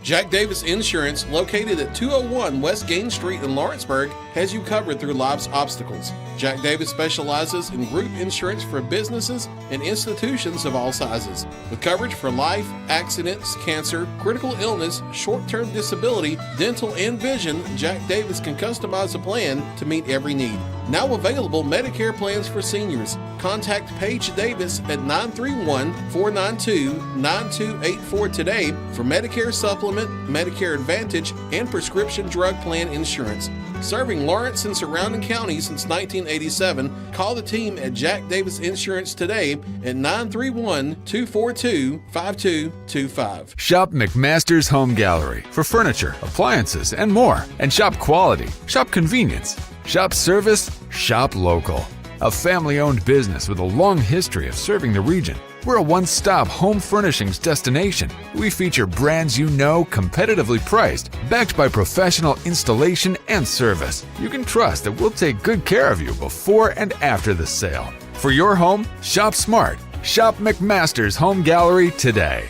Jack Davis Insurance, located at 201 West Gain Street in Lawrenceburg, has you covered through life's obstacles. Jack Davis specializes in group insurance for businesses and institutions of all sizes. With coverage for life, accidents, cancer, critical illness, short-term disability, dental, and vision, Jack Davis can customize a plan to meet every need. Now available Medicare plans for seniors. Contact Paige Davis at 931-492-9284 today for Medicare Supplement, Medicare Advantage, and prescription drug plan insurance. Serving Lawrence and surrounding counties since 1987, call the team at Jack Davis Insurance today at 931-242-5225. Shop McMaster's Home Gallery for furniture, appliances, and more. And shop quality, shop convenience, shop service, shop local. A family-owned business with a long history of serving the region. We're a one-stop home furnishings destination. We feature brands you know, competitively priced, backed by professional installation and service. You can trust that we'll take good care of you before and after the sale. For your home, shop smart. Shop McMaster's Home Gallery today.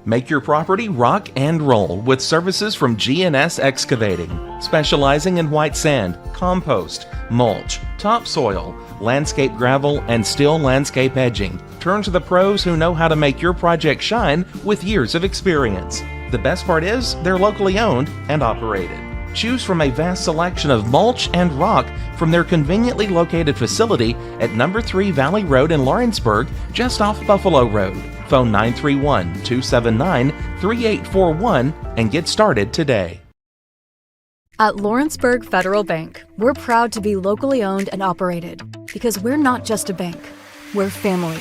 Make your property rock and roll with services from G&S Excavating, specializing in white sand, compost, mulch, topsoil, landscape gravel, and steel landscape edging. Turn to the pros who know how to make your project shine with years of experience. The best part is they're locally owned and operated. Choose from a vast selection of mulch and rock from their conveniently located facility at number 3 Valley Road in Lawrenceburg, just off Buffalo Road. Phone 931-279-3841 and get started today. At Lawrenceburg Federal Bank, we're proud to be locally owned and operated because we're not just a bank, we're family.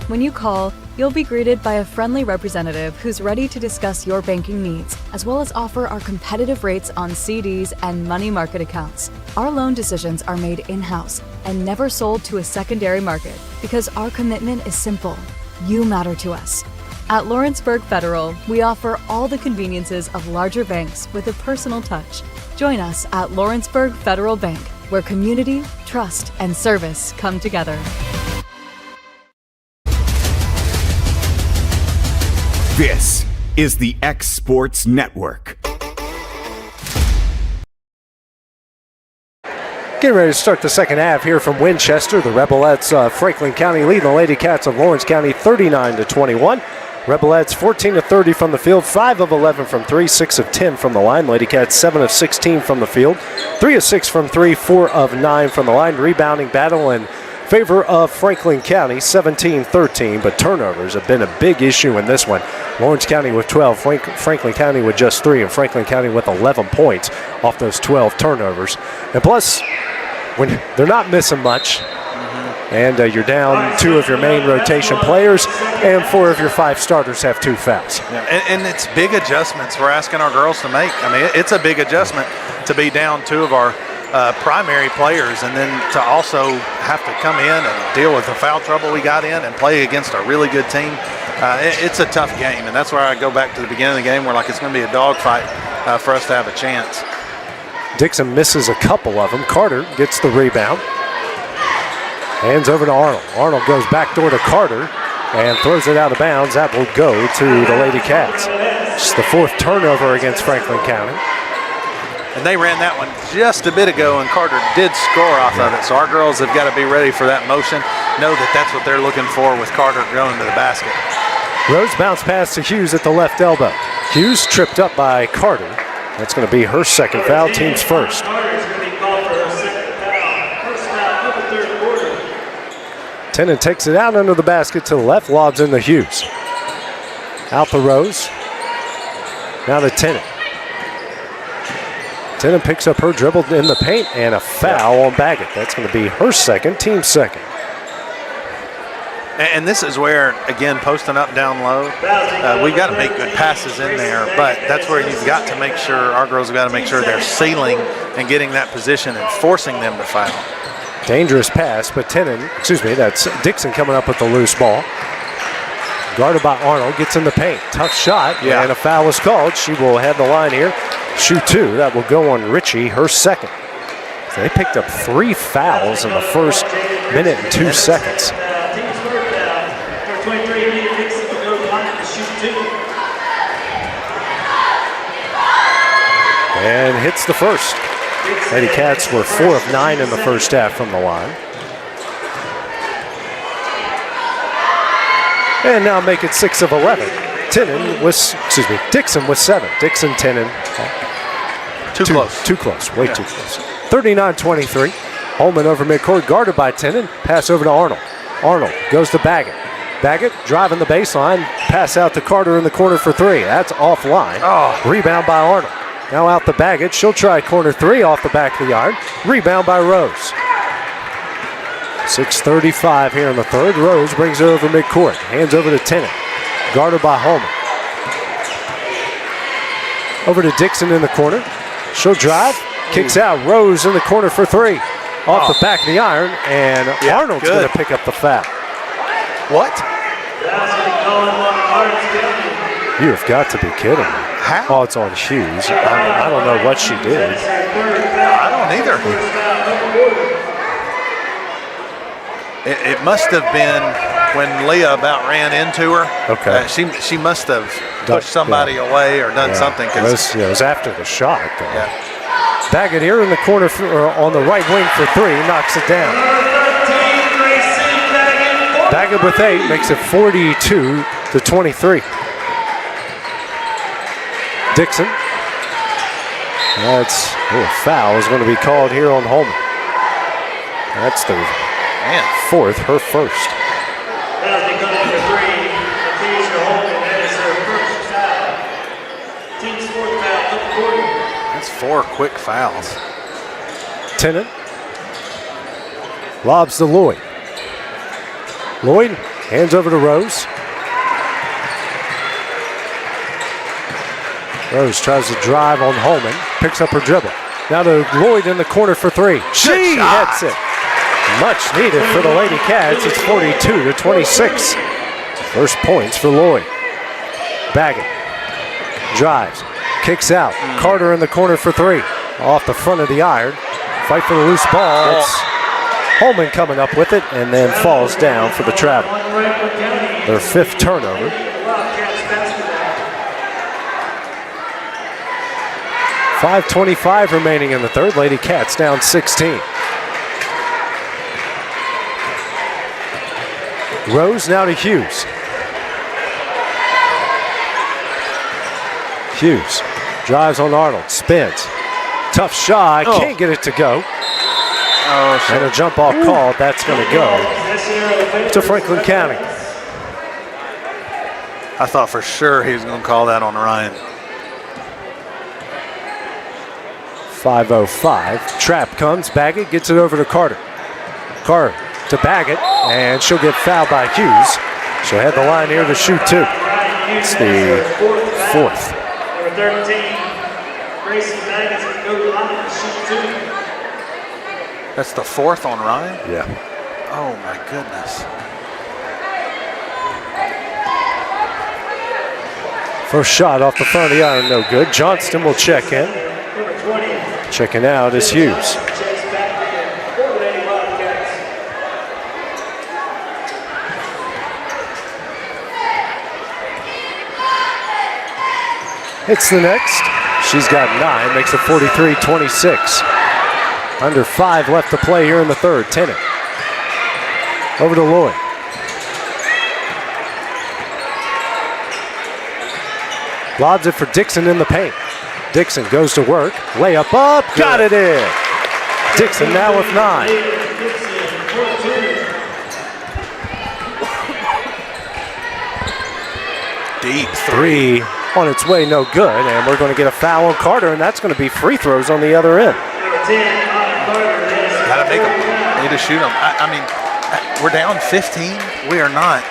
When you call, you'll be greeted by a friendly representative who's ready to discuss your banking needs, as well as offer our competitive rates on CDs and money market accounts. Our loan decisions are made in-house and never sold to a secondary market because our commitment is simple. You matter to us. At Lawrenceburg Federal, we offer all the conveniences of larger banks with a personal touch. Join us at Lawrenceburg Federal Bank, where community, trust, and service come together. This is the X Sports Network. Getting ready to start the second half here from Winchester. The Rebelettes, Franklin County leading the Lady Cats of Lawrence County 39-21. Rebelettes 14 of 30 from the field, 5 of 11 from 3, 6 of 10 from the line. Lady Cats 7 of 16 from the field, 3 of 6 from 3, 4 of 9 from the line. Rebounding battle in favor of Franklin County, 17-13, but turnovers have been a big issue in this one. Lawrence County with 12, Franklin County with just 3, and Franklin County with 11 points off those 12 turnovers. And plus, when they're not missing much, and you're down 2 of your main rotation players, and 4 of your 5 starters have 2 fouls. Yeah, and it's big adjustments we're asking our girls to make. I mean, it's a big adjustment to be down 2 of our primary players, and then to also have to come in and deal with the foul trouble we got in and play against a really good team. It's a tough game, and that's where I go back to the beginning of the game where like it's going to be a dogfight for us to have a chance. Dixon misses a couple of them. Carter gets the rebound. Hands over to Arnold. Arnold goes backdoor to Carter and throws it out of bounds. That will go to the Lady Cats. It's the 4th turnover against Franklin County. And they ran that one just a bit ago, and Carter did score off of it. So our girls have got to be ready for that motion, know that that's what they're looking for with Carter going to the basket. Rose bounce pass to Hughes at the left elbow. Hughes tripped up by Carter. That's going to be her second foul, team's first. Tennant takes it out under the basket to the left, lobs into Hughes. Out the Rose. Now to Tennant. Tennant picks up her dribble in the paint and a foul on Baggett. That's going to be her second, team second. And this is where, again, posting up down low, we've got to make good passes in there, but that's where you've got to make sure, our girls have got to make sure they're sealing and getting that position and forcing them to foul. Dangerous pass, but that's Dixon coming up with the loose ball. Guarded by Arnold, gets in the paint. Tough shot, and a foul is called. She will head the line here. Shoot 2, that will go on Ritchie, her second. So they picked up 3 fouls in the first minute and 2 seconds. and hits the first. Lady Cats were 4 of 9 in the first half from the line. And now make it 6 of 11. Dixon with 7. Dixon, Tenon. Too close. Too close, way too close. 39-23. Holman over midcourt, guarded by Tenon. Pass over to Arnold. Arnold goes to Baggett. Baggett driving the baseline. Pass out to Carter in the corner for 3. That's offline. Rebound by Arnold. Now out to Baggett. She'll try corner 3 off the back of the iron. Rebound by Rose. 6:35 here in the third. Rose brings it over midcourt. Hands over to Tenon. Guarded by Holman. Over to Dixon in the corner. She'll drive. Kicks out. Rose in the corner for 3. Off the back of the iron. And Arnold's going to pick up the foul. What? You have got to be kidding me. How? Oh, it's on Hughes. I don't know what she did. I don't either. It must have been when Leah about ran into her. Okay. She must have pushed somebody away or done something. It was after the shot. Baggett here in the corner on the right wing for 3. Knocks it down. Baggett with 8 makes it 42-23. Dixon. That's foul is going to be called here on Holman. That's the fourth, her first. That's 4 quick fouls. Tenon lobs to Lloyd. Lloyd hands over to Rose. Rose tries to drive on Holman, picks up her dribble. Now to Lloyd in the corner for 3. She hits it. Much needed for the Lady Cats. It's 42-26. First points for Lloyd. Baggett drives, kicks out. Carter in the corner for 3. Off the front of the iron. Fight for the loose ball. It's Holman coming up with it and then falls down for the travel. Their 5th turnover. 5:25 remaining in the third. Lady Cats down 16. Rose now to Hughes. Hughes drives on Arnold, spins. Tough shot, can't get it to go. And a jump off call, that's going to go to Franklin County. I thought for sure he was going to call that on Ryan. 5:05. Trap comes. Baggett gets it over to Carter. Carter to Baggett, and she'll get fouled by Hughes. She'll head the line here to shoot 2. It's the 4th. Number 13, Gracie Baggett's going to go to the line to shoot 2. That's the 4th on Ryan? Yeah. Oh my goodness. First shot off the front of the iron, no good. Johnston will check in. Checking out is Hughes. Hits the next. She's got 9, makes it 43-26. Under 5 left to play here in the third. Tenon. Over to Lloyd. Lobs it for Dixon in the paint. Dixon goes to work. Layup up. Got it in. Dixon now with 9. Deep 3 on its way, no good. And we're going to get a foul on Carter, and that's going to be free throws on the other end. Got to make them. Need to shoot them. I mean, we're down 15. We are not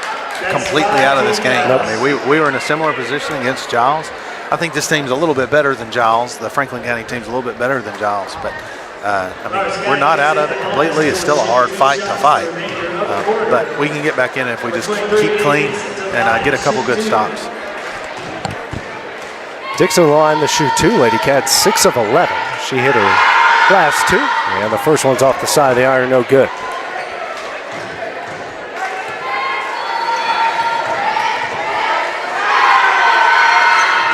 completely out of this game. Nope. I mean, we were in a similar position against Giles. I think this team's a little bit better than Giles. The Franklin County team's a little bit better than Giles. But, I mean, we're not out of it completely. It's still a hard fight to fight. But we can get back in if we just keep clean and get a couple good stops. Dixon line to shoot 2. Lady Cats 6 of 11. She hit her last 2. And the first one's off the side of the iron, no good.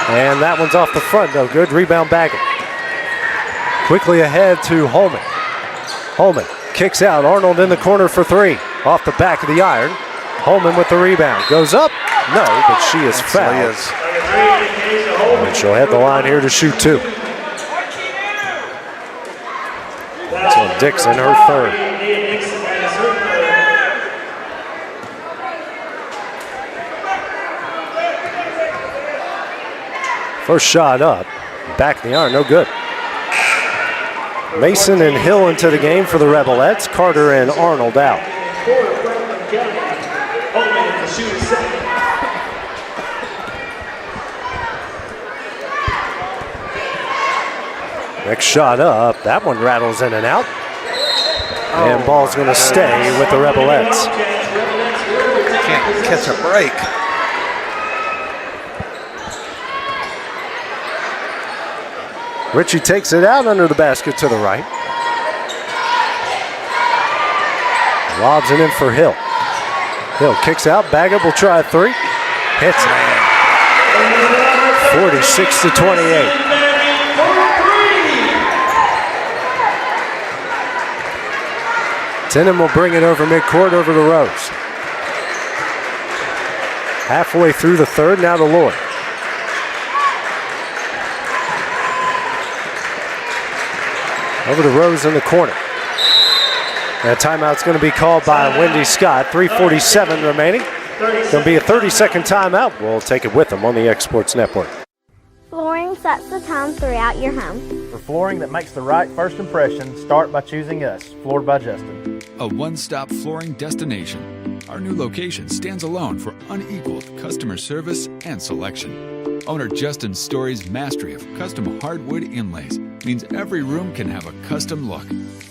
And that one's off the front, no good. Rebound Baggett. Quickly ahead to Holman. Holman kicks out. Arnold in the corner for three. Off the back of the iron. Holman with the rebound. Goes up. No, but she is fouled. And she'll head the line here to shoot two. So Dixon, her third. First shot up. Back of the iron, no good. Mason and Hill into the game for the Rebelettes. Carter and Arnold out. Next shot up. That one rattles in and out. And ball's going to stay with the Rebelettes. Can't catch a break. Ritchie takes it out under the basket to the right. Lobs it in for Hill. Hill kicks out, Baggett will try a three. Hits it. 46-28. Tennant will bring it over midcourt over to Rose. Halfway through the third, now to Lloyd. Over to Rose in the corner. That timeout's going to be called by Wendy Scott. 3:47 remaining. Going to be a 30-second timeout. We'll take it with them on the Exports Network. Flooring sets the tone throughout your home. For flooring that makes the right first impression, start by choosing us, Floored by Justin. A one-stop flooring destination. Our new location stands alone for unequaled customer service and selection. Owner Justin Story's mastery of custom hardwood inlays means every room can have a custom look.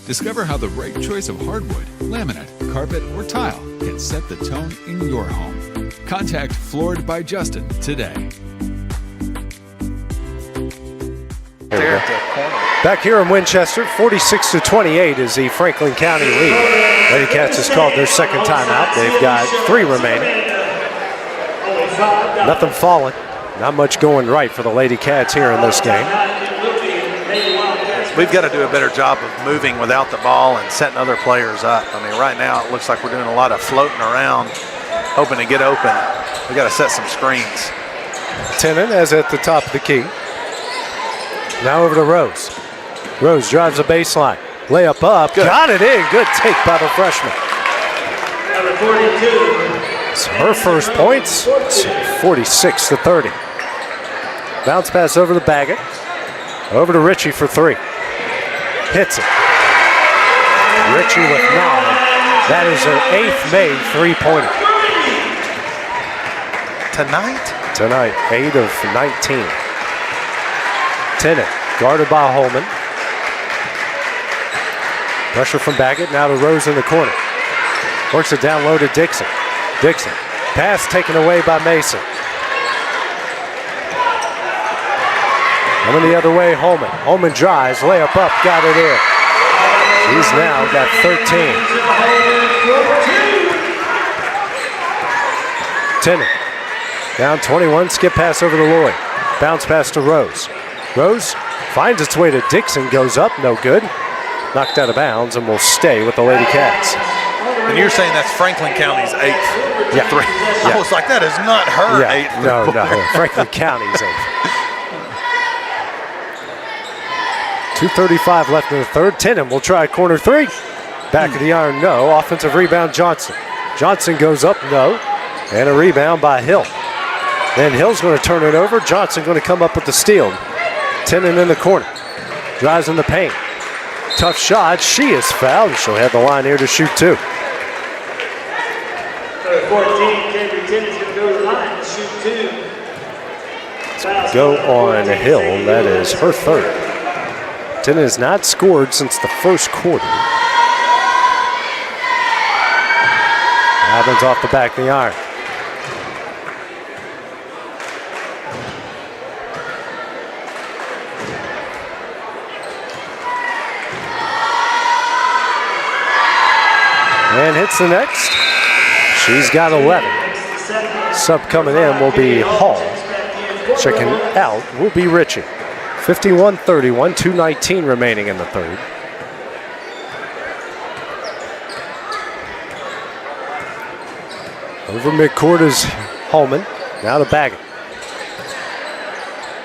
Discover how the right choice of hardwood, laminate, carpet, or tile can set the tone in your home. Contact Floored by Justin today. Back here in Winchester, 46-28 is the Franklin County lead. Lady Cats has called their second timeout. They've got three remaining. Nothing falling. Not much going right for the Lady Cats here in this game. We've got to do a better job of moving without the ball and setting other players up. I mean, right now it looks like we're doing a lot of floating around, hoping to get open. We've got to set some screens. Tennant as at the top of the key. Now over to Rose. Rose drives the baseline. Layup up. Good. Got it in. Good take by the freshman. Number 42. It's her first points. It's 46-30. Bounce pass over to Baggett. Over to Ritchie for three. Hits it. Ritchie with 9. That is her 8th made three-pointer. Tonight, 8 of 19. Tennant, guarded by Holman. Pressure from Baggett, now to Rose in the corner. Works it down low to Dixon. Dixon, pass taken away by Mason. Coming the other way, Holman. Holman drives, layup up, got it in. She's now got 13. Tennant, down 21, skip pass over to Lloyd. Bounce pass to Rose. Rose finds its way to Dixon, goes up, no good. Knocked out of bounds and will stay with the Lady Cats. And you're saying that's Franklin County's 8th? Yeah. I was like, that is not her 8th. No, Franklin County's 8th. 2:35 left in the third. Tennant will try corner three. Back of the iron, no. Offensive rebound, Johnson. Johnson goes up, no. And a rebound by Hill. Then Hill's going to turn it over. Johnson going to come up with the steal. Tennant in the corner. Drives in the paint. Tough shot. She is fouled. She'll head the line here to shoot two. 14, Kendrick Tennant's going to go to the line to shoot two. Go on Hill. That is her third. Tennant has not scored since the first quarter. Evans off the back of the iron. And hits the next. She's got 11. Sub coming in will be Hall. Checking out will be Ritchie. 51-31, 2:19 remaining in the third. Over midcourt is Holman. Now to Baggett.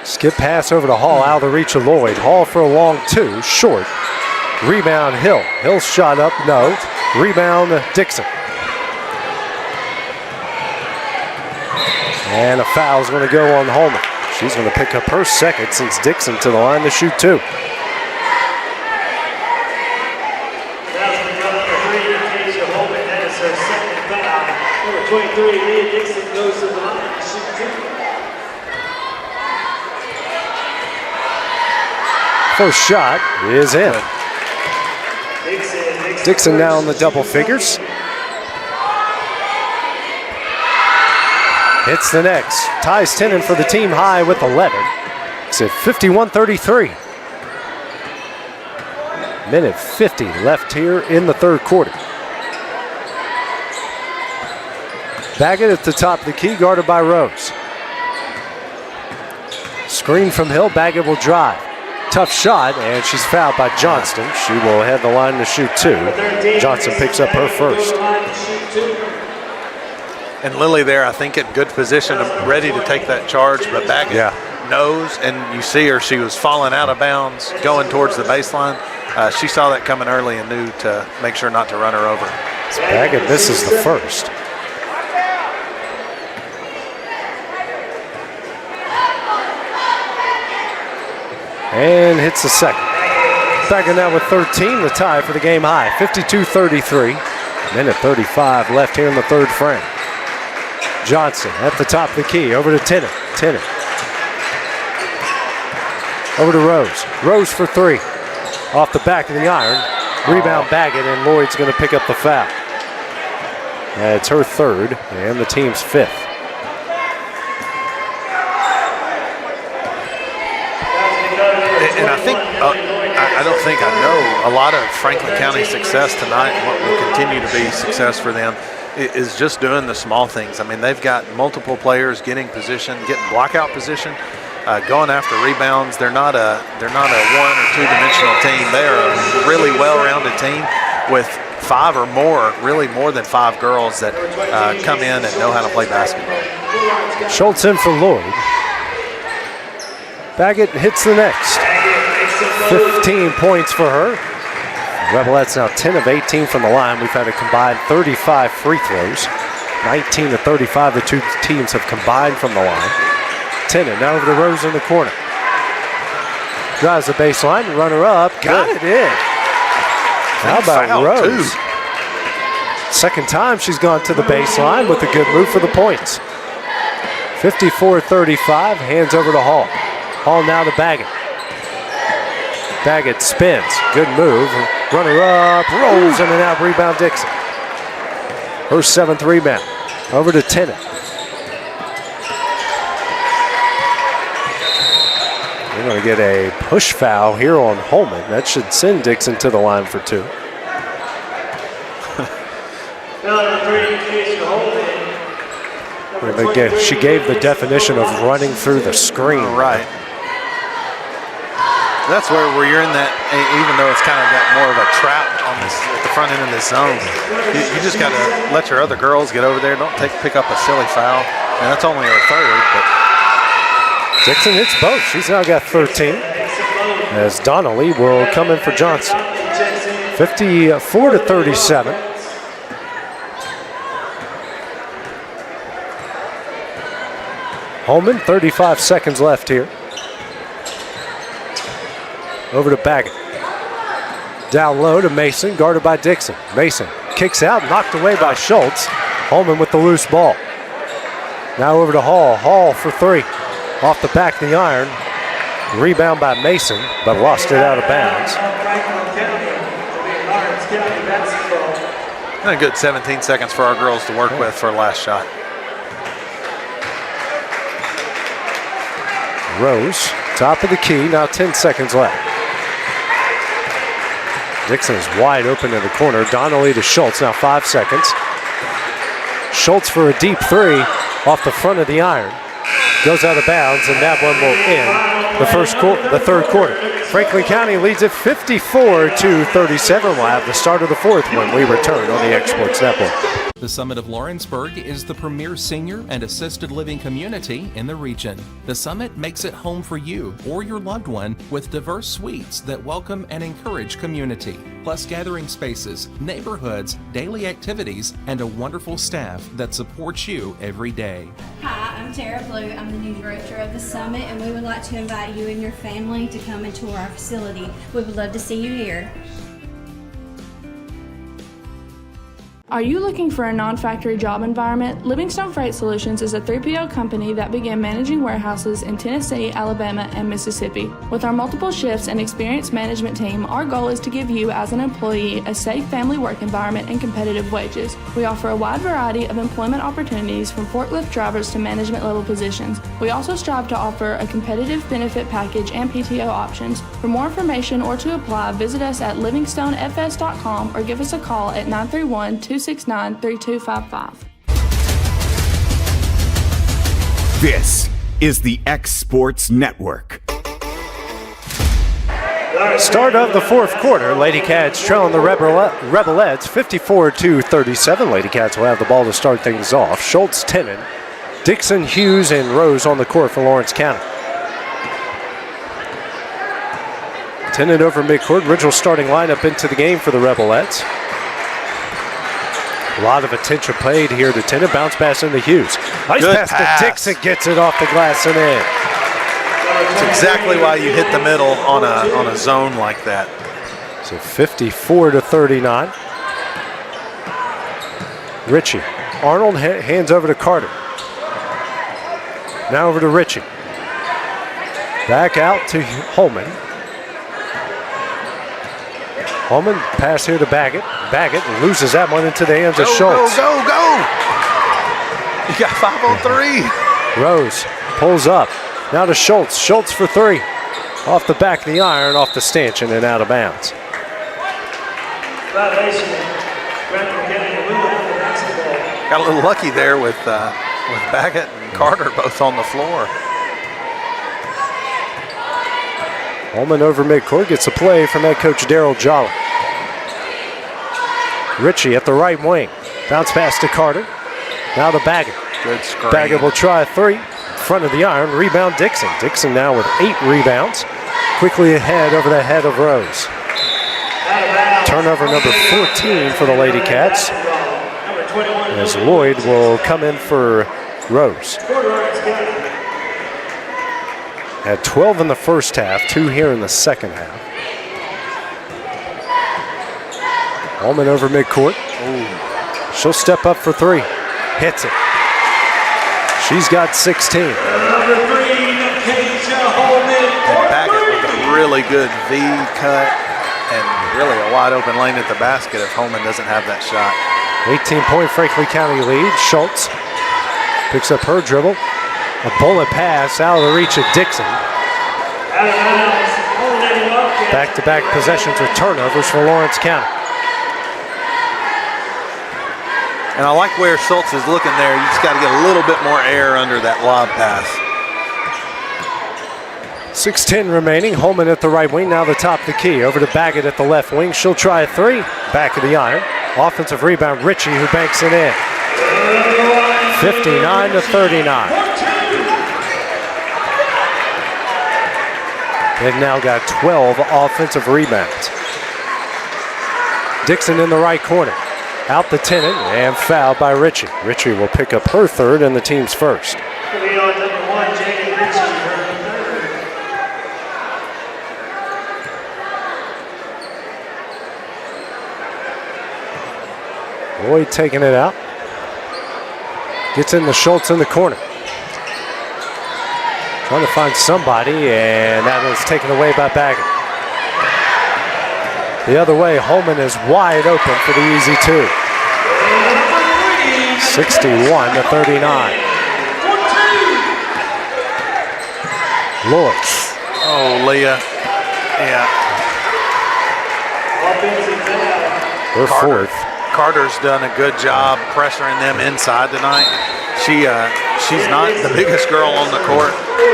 Skip pass over to Hall, out of the reach of Lloyd. Hall for a long two, short. Rebound Hill. Hill's shot up, no. Rebound Dixon. And a foul is going to go on Holman. She's going to pick up her second since Dixon to the line to shoot two. Holman, that is her second foul. Number 23, Leah Dixon goes to the line to shoot two. First shot is in. Dixon now in the double figures. Hits the next. Ties Tennant for the team high with 11. It's at 51-33. Minute 50 left here in the third quarter. Baggett at the top of the key, guarded by Rose. Screen from Hill, Baggett will drive. Tough shot, and she's fouled by Johnston. She will head the line to shoot two. Johnson picks up her first. And Lily there, I think, in good position, ready to take that charge, but Baggett knows, and you see her, she was falling out of bounds, going towards the baseline. She saw that coming early and knew to make sure not to run her over. Baggett misses the first. And hits the second. Baggett now with 13, the tie for the game high, 52-33. Minute 35 left here in the third frame. Johnson at the top of the key, over to Tennant. Tennant. Over to Rose. Rose for three. Off the back of the iron. Rebound Baggett, and Lloyd's going to pick up the foul. It's her third, and the team's fifth. And I think, I don't think I know, a lot of Franklin County's success tonight and what will continue to be success for them is just doing the small things. I mean, they've got multiple players getting position, getting blockout position, going after rebounds. They're not a one or two dimensional team. They're a really well-rounded team with five or more, really more than five girls that come in and know how to play basketball. Schultz in for Lloyd. Baggett hits the next. 15 points for her. Rebelettes now 10 of 18 from the line. We've had a combined 35 free throws. 19 to 35 the two teams have combined from the line. Tennant now over to Rose in the corner. Drives the baseline, runner up, got it in. How about Rose? Second time she's gone to the baseline with a good move for the points. 54-35, hands over to Hall. Hall now to Baggett. Baggett spins, good move. Runner up, rolls in and out, rebound Dixon. Her seventh rebound. Over to Tennant. We're going to get a push foul here on Holman. That should send Dixon to the line for two. She gave the definition of running through the screen. Right. That's where you're in that, even though it's kind of got more of a trap on this, at the front end of this zone, you just got to let your other girls get over there. Don't pick up a silly foul. And that's only her third, but Dixon hits both. She's now got 13. As Donnelly will come in for Johnson. 54-37. Holman, 35 seconds left here. Over to Baggett. Down low to Mason, guarded by Dixon. Mason kicks out, knocked away by Schultz. Holman with the loose ball. Now over to Hall. Hall for three. Off the back of the iron. Rebound by Mason, but lost it out of bounds. And a good 17 seconds for our girls to work with for a last shot. Rose, top of the key, now 10 seconds left. Dixon is wide open in the corner. Donnelly to Schultz, now 5 seconds. Schultz for a deep three off the front of the iron. goes out of bounds, and that one will end the third quarter. Franklin County leads it 54-37. We'll have the start of the fourth when we return on the Exports Network. The Summit of Lawrenceburg is the premier senior and assisted living community in the region. The Summit makes it home for you or your loved one with diverse suites that welcome and encourage community, plus gathering spaces, neighborhoods, daily activities, and a wonderful staff that supports you every day. Hi, I'm Tara Blue. I'm the new director of the Summit, and we would like to invite you and your family to come and tour our facility. We would love to see you here. Are you looking for a non-factory job environment? Livingstone Freight Solutions is a 3PL company that began managing warehouses in Tennessee, Alabama, and Mississippi. With our multiple shifts and experienced management team, our goal is to give you as an employee a safe family work environment and competitive wages. We offer a wide variety of employment opportunities from forklift drivers to management level positions. We also strive to offer a competitive benefit package and PTO options. For more information or to apply, visit us at livingstonefs.com or give us a call at 931-269-3255. This is the X Sports Network. Start of the fourth quarter. Lady Cats trailing the Rebelettes 54-37. Lady Cats will have the ball to start things off. Schultz, Tennant, Dixon, Hughes, and Rose on the court for Lawrence County. Tennant over midcourt. Original starting lineup into the game for the Rebelettes. A lot of attention paid here to Tennant. Bounce pass into Hughes. Nice pass to Dixon. Gets it off the glass and in. It's exactly why you hit the middle on a zone like that. So 54-39. Ritchie. Arnold hands over to Carter. Now over to Ritchie. Back out to Holman. Holman pass here to Baggett. Baggett loses that one into the hands of Schultz. Go! You got 5 on 3. Rose pulls up. Now to Schultz. Schultz for 3. Off the back of the iron, off the stanchion and out of bounds. Got a little lucky there with Baggett and Carter both on the floor. Holman over midcourt gets a play from head coach Darryl Jolly. Ritchie at the right wing. Bounce pass to Carter. Now to Baggett. Good screen. Baggett will try a 3. Front of the iron. Rebound Dixon. Dixon now with 8 rebounds. Quickly ahead over the head of Rose. Turnover number 14 for the Lady Cats. As Lloyd will come in for Rose. Had 12 in the first half, 2 here in the second half. Holman over midcourt. She'll step up for 3. Hits it. She's got 16. And Baggett with a really good V cut and really a wide open lane at the basket if Holman doesn't have that shot. 18-point Franklin County lead. Schultz picks up her dribble. A bullet pass out of the reach of Dixon. Back-to-back possessions with turnovers for Lawrence County. And I like where Schultz is looking there. You just got to get a little bit more air under that lob pass. 6:10 remaining. Holman at the right wing. Now the top of the key. Over to Baggett at the left wing. She'll try a 3. Back of the iron. Offensive rebound, Ritchie, who banks it in. 59-39. They've now got 12 offensive rebounds. Dixon in the right corner. Out the Tennant and fouled by Ritchie. Ritchie will pick up her 3rd and the team's first. Lloyd taking it out. Gets in the Schultz in the corner. Trying to find somebody, and that is taken away by Baggett. The other way, Holman is wide open for the easy 2. 61-39. Lloyd. Oh, Leah. Yeah. Her 4th. Carter's done a good job pressuring them inside tonight. She she's not the biggest girl on the court.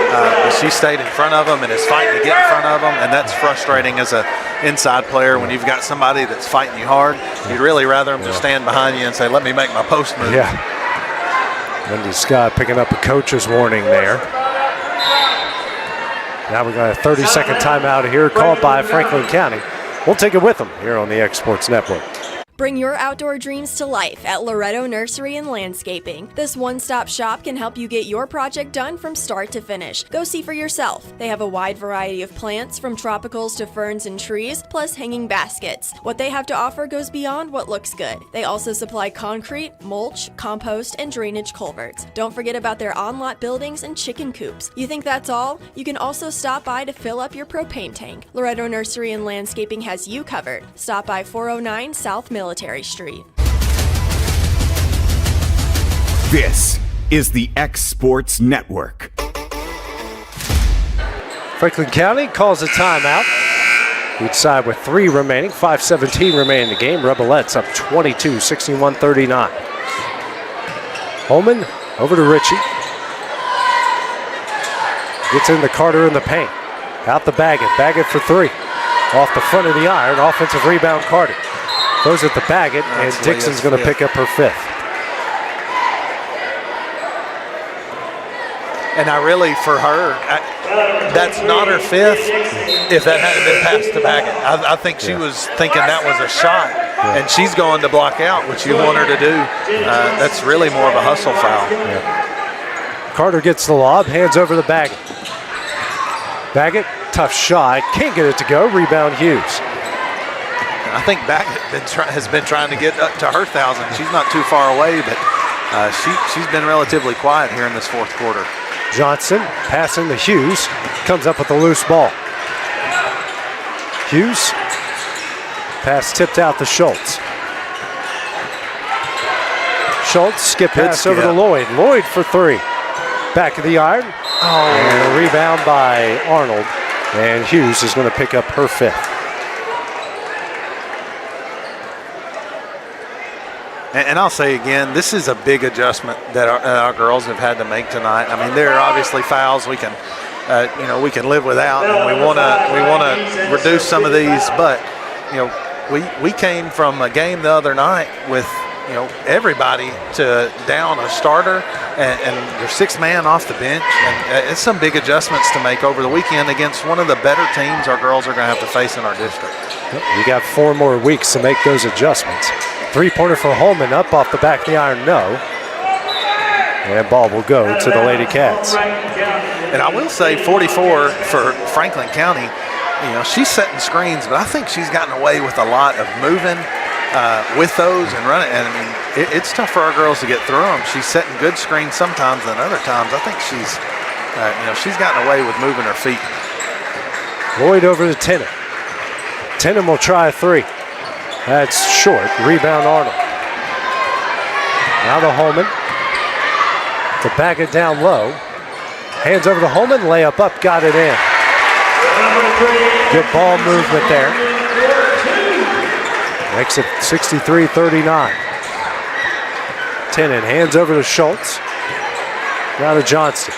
But she stayed in front of them and is fighting to get in front of them, and that's frustrating as an inside player when you've got somebody that's fighting you hard. You'd really rather them just stand behind you and say, let me make my post move. Yeah. Wendy Scott picking up a coach's warning there. Now we've got a 30-second timeout here called by Franklin County. We'll take it with them here on the X Sports Network. Bring your outdoor dreams to life at Loretto Nursery and Landscaping. This one-stop shop can help you get your project done from start to finish. Go see for yourself. They have a wide variety of plants, from tropicals to ferns and trees, plus hanging baskets. What they have to offer goes beyond what looks good. They also supply concrete, mulch, compost, and drainage culverts. Don't forget about their on-lot buildings and chicken coops. You think that's all? You can also stop by to fill up your propane tank. Loretto Nursery and Landscaping has you covered. Stop by 409 South Military Street. This is the X Sports Network. Franklin County calls a timeout. Each side with 3 remaining, 5:17 remaining in the game. Rebelettes up 22, 61-39. Holman over to Ritchie. Gets into Carter in the paint. Out the Baggett. Baggett for 3. Off the front of the iron. Offensive rebound, Carter. Throws at the Baggett, and Dixon's going to pick up her 5th. And I really, for her, that's not her 5th if that hadn't been passed to Baggett. I think she was thinking that was a shot, and she's going to block out, which you want her to do. That's really more of a hustle foul. Carter gets the lob, hands over to Baggett. Baggett, tough shot, can't get it to go. Rebound Hughes. I think Baggett has been trying to get up to her 1,000. She's not too far away, but she's been relatively quiet here in this 4th quarter. Johnson passing to Hughes, comes up with the loose ball. Hughes, pass tipped out to Schultz. Schultz, skip pass over to Lloyd. Lloyd for 3. Back of the iron. And a rebound by Arnold. And Hughes is going to pick up her 5th. And I'll say again, this is a big adjustment that our girls have had to make tonight. I mean, there are obviously fouls we can, we can live without, and we want to reduce some of these. But we came from a game the other night with everybody to down a starter and your 6th man off the bench, and it's some big adjustments to make over the weekend against one of the better teams our girls are going to have to face in our district. You got 4 more weeks to make those adjustments. 3-pointer for Holman, up off the back of the iron, no. And ball will go to the Lady Cats. And I will say 44 for Franklin County. She's setting screens, but I think she's gotten away with a lot of moving with those and running. And I mean, it's tough for our girls to get through them. She's setting good screens sometimes, and other times I think she's gotten away with moving her feet. Lloyd over to Tennant. Tennant will try a 3. That's short. Rebound Arnold. Now to Holman. To Baggett down low. Hands over to Holman. Layup up. Got it in. Good ball movement there. Makes it 63-39. Tennant hands over to Schultz. Now to Johnston.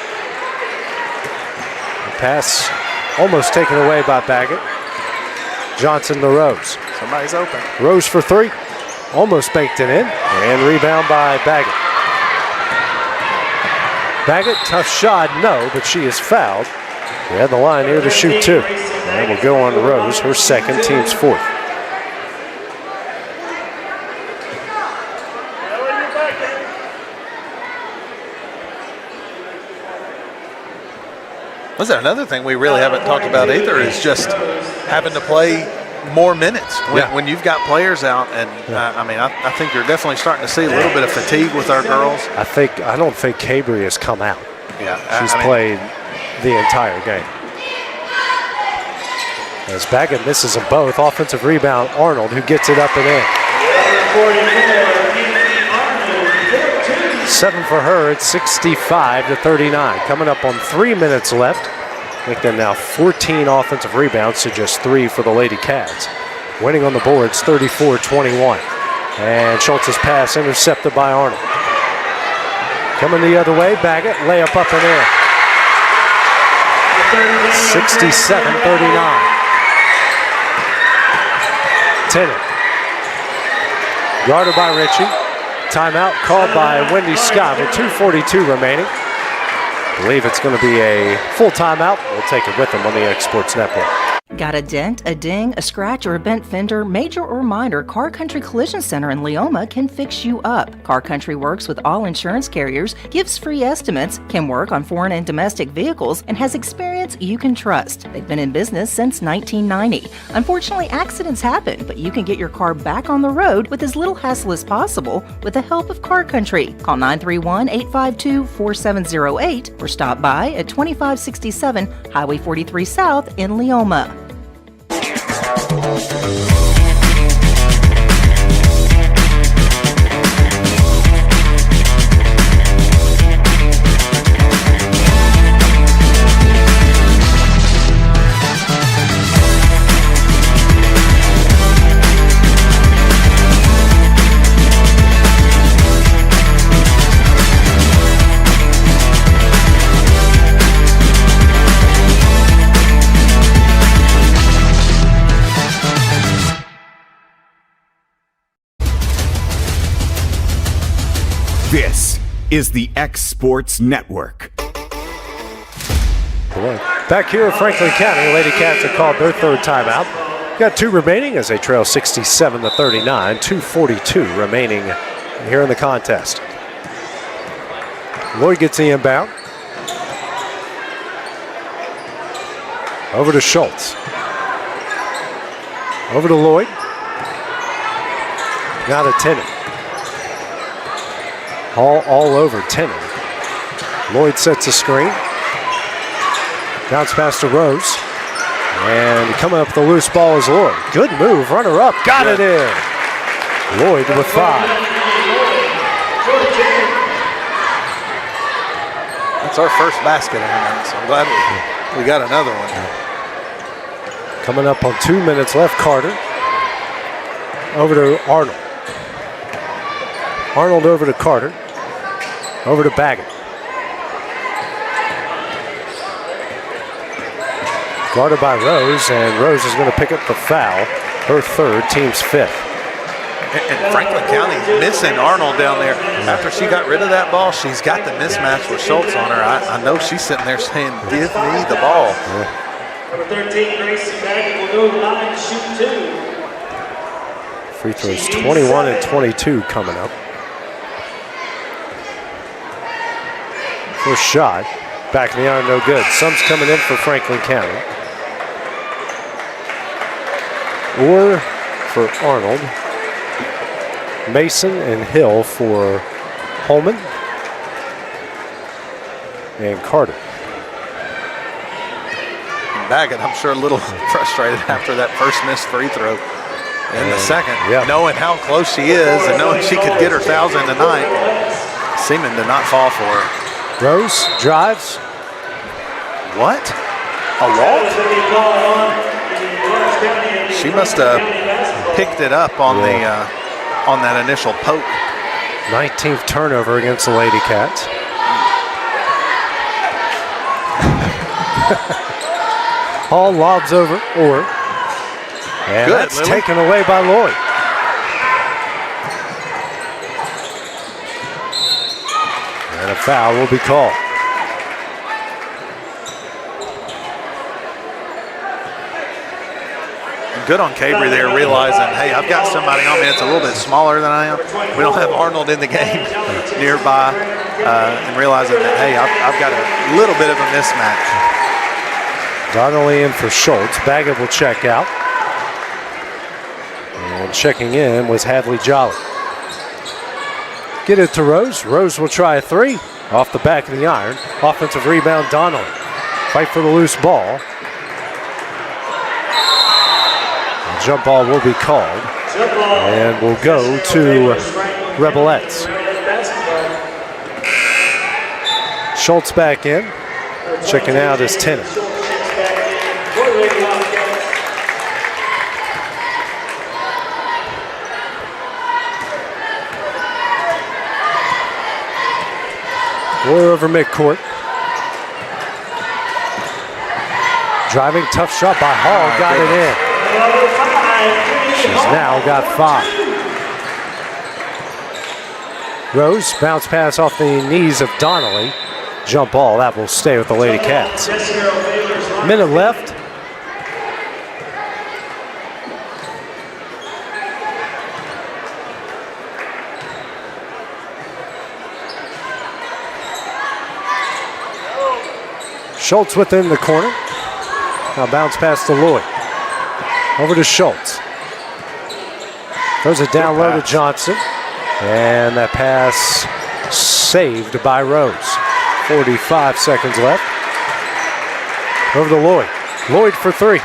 The pass almost taken away by Baggett. Johnson to Rose. Somebody's open. Rose for 3. Almost banked it in. And rebound by Baggett. Baggett, tough shot, no, but she is fouled. She had the line here to shoot 2. And will go on to Rose, her 2nd, team's 4th. Was there another thing we really haven't talked about either is just having to play more minutes when you've got players out, and I think you're definitely starting to see a little bit of fatigue with our girls. I don't think Cabry has come out. Yeah, she's played the entire game. As Baggett misses them both, offensive rebound Arnold, who gets it up and in. 7 for her. It's 65-39. Coming up on 3 minutes left. Make them now 14 offensive rebounds to just 3 for the Lady Cats. Winning on the boards 34-21. And Schultz's pass intercepted by Arnold. Coming the other way, Baggett, layup up and in. 67-39. Tennant. Guarded by Ritchie. Timeout called by Wendy Scott with 2:42 remaining. I believe it's going to be a full timeout. We'll take it with them on the X Sports Network. Got a dent, a ding, a scratch, or a bent fender? Major or minor, Car Country Collision Center in Leoma can fix you up. Car Country works with all insurance carriers, gives free estimates, can work on foreign and domestic vehicles, and has experience you can trust. They've been in business since 1990. Unfortunately, accidents happen, but you can get your car back on the road with as little hassle as possible with the help of Car Country. Call 931-852-4708 or stop by at 2567 Highway 43 South in Leoma. This is the X Sports Network. Back here at Franklin County, Lady Cats have called their third timeout. Got 2 remaining as they trail 67-39. 2:42 remaining here in the contest. Lloyd gets the inbound. Over to Schultz. Over to Lloyd. Now to Tennant. All over Tennant. Lloyd sets a screen. Bounce pass to Rose. And coming up with the loose ball is Lloyd. Good move, runner up, got it in. Lloyd with 5. That's our first basket on that, so I'm glad we got another one. Coming up on 2 minutes left, Carter. Over to Arnold. Arnold over to Carter. Over to Baggett. Guarded by Rose, and Rose is going to pick up the foul. Her third, team's 5th. And Franklin County missing Arnold down there. After she got rid of that ball, she's got the mismatch with Schultz on her. I know she's sitting there saying, give me the ball. Number 13, Gracie Baggett will go to the line to shoot 2. Free throws 21 and 22 coming up. First shot, back in the iron, no good. Sums coming in for Franklin County. Or for Arnold. Mason and Hill for Holman. And Carter. And Baggett, I'm sure a little frustrated after that first missed free throw. And the second, knowing how close she is and knowing she could get her 1,000 tonight, seeming to not fall for her. Rose drives. What? A walk? She must have picked it up on the on that initial poke. 19th turnover against the Lady Cats. Hall lobs over Orr. And Good, that's Lily. taken away by Lloyd. And a foul will be called. Good on Cabry there, realizing, hey, I've got somebody on me that's a little bit smaller than I am. We don't have Arnold in the game nearby, and realizing that, hey, I've got a little bit of a mismatch. Donnelly in for Schultz. Baggett will check out. And checking in was Hadley Jolly. Get it to Rose. Rose will try a 3 off the back of the iron. Offensive rebound, Donnelly. Fight for the loose ball. The jump ball will be called. And will go to Rebelettes. Schultz back in. Checking out is Tennant. We're over midcourt. Driving, tough shot by Hall, got it in. She's now got 5. Rose, bounce pass off the knees of Donnelly. Jump ball, that will stay with the Lady Cats. Minute left. Schultz within the corner. Now bounce pass to Lloyd. Over to Schultz. Throws it down low to Johnson. And that pass saved by Rose. 45 seconds left. Over to Lloyd. Lloyd for 3.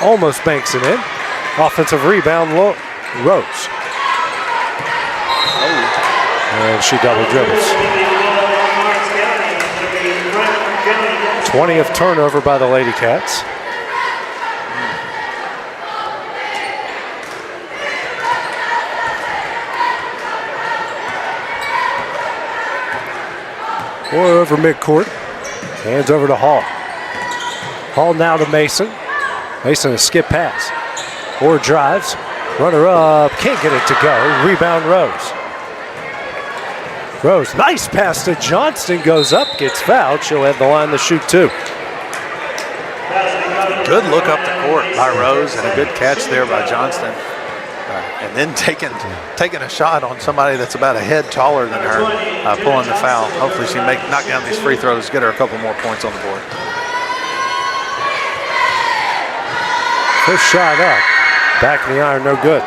Almost banks it in. Offensive rebound, Rose. And she double dribbles. 20th turnover by the Lady Cats. Or over midcourt. Hands over to Hall. Hall now to Mason. Mason a skip pass. Or drives. Runner up. Can't get it to go. Rebound Rose. Rose, nice pass to Johnston. Goes up, gets fouled. She'll head the line to shoot 2. Good look up the court by Rose and a good catch there by Johnston. And then taking a shot on somebody that's about a head taller than her, pulling the foul. Hopefully she can knock down these free throws, get her a couple more points on the board. First shot up. Back in the iron, no good.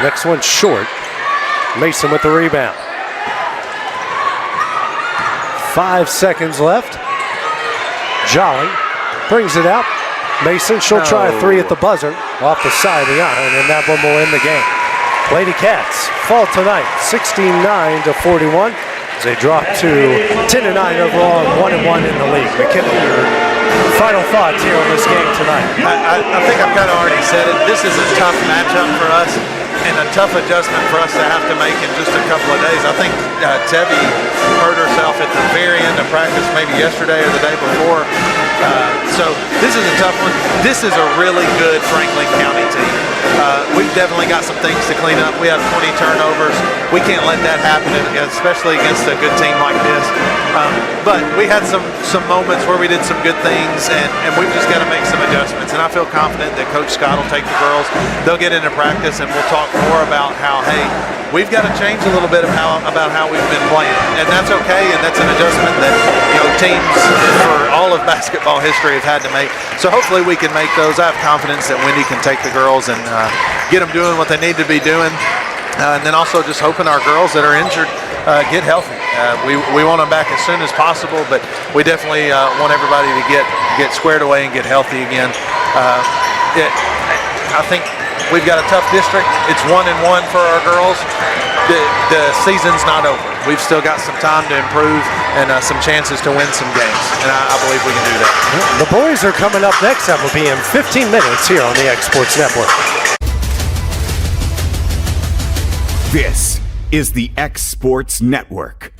Next one short. Mason with the rebound. 5 seconds left. Jolly brings it out. Mason, she'll try a 3 at the buzzer off the side of the iron, and that one will end the game. Lady Cats fall tonight 69-41 as they drop to 10-9 overall and 1-1 in the league. McKinley, your final thoughts here on this game tonight. I think I've kind of already said it. This is a tough matchup for us and a tough adjustment for us to have to make in just a couple of days. I think Tevye hurt herself at the very end of practice, maybe yesterday or the day before. So this is a tough one. This is a really good Franklin County team. We've definitely got some things to clean up. We have 20 turnovers. We can't let that happen, especially against a good team like this. But we had some moments where we did some good things, and we've just got to make some adjustments. And I feel confident that Coach Scott will take the girls. They'll get into practice, and we'll talk more about how, hey, we've got to change a little bit about how we've been playing. And that's okay, and that's an adjustment that teams for all of basketball history have had to make. So hopefully we can make those. I have confidence that Wendy can take the girls and get them doing what they need to be doing. And then also just hoping our girls that are injured get healthy. We want them back as soon as possible, but we definitely want everybody to get squared away and get healthy again. I think we've got a tough district. It's 1-1 for our girls. The season's not over. We've still got some time to improve and some chances to win some games, and I believe we can do that. The boys are coming up next. That will be in 15 minutes here on the X Sports Network. This is the X Sports Network.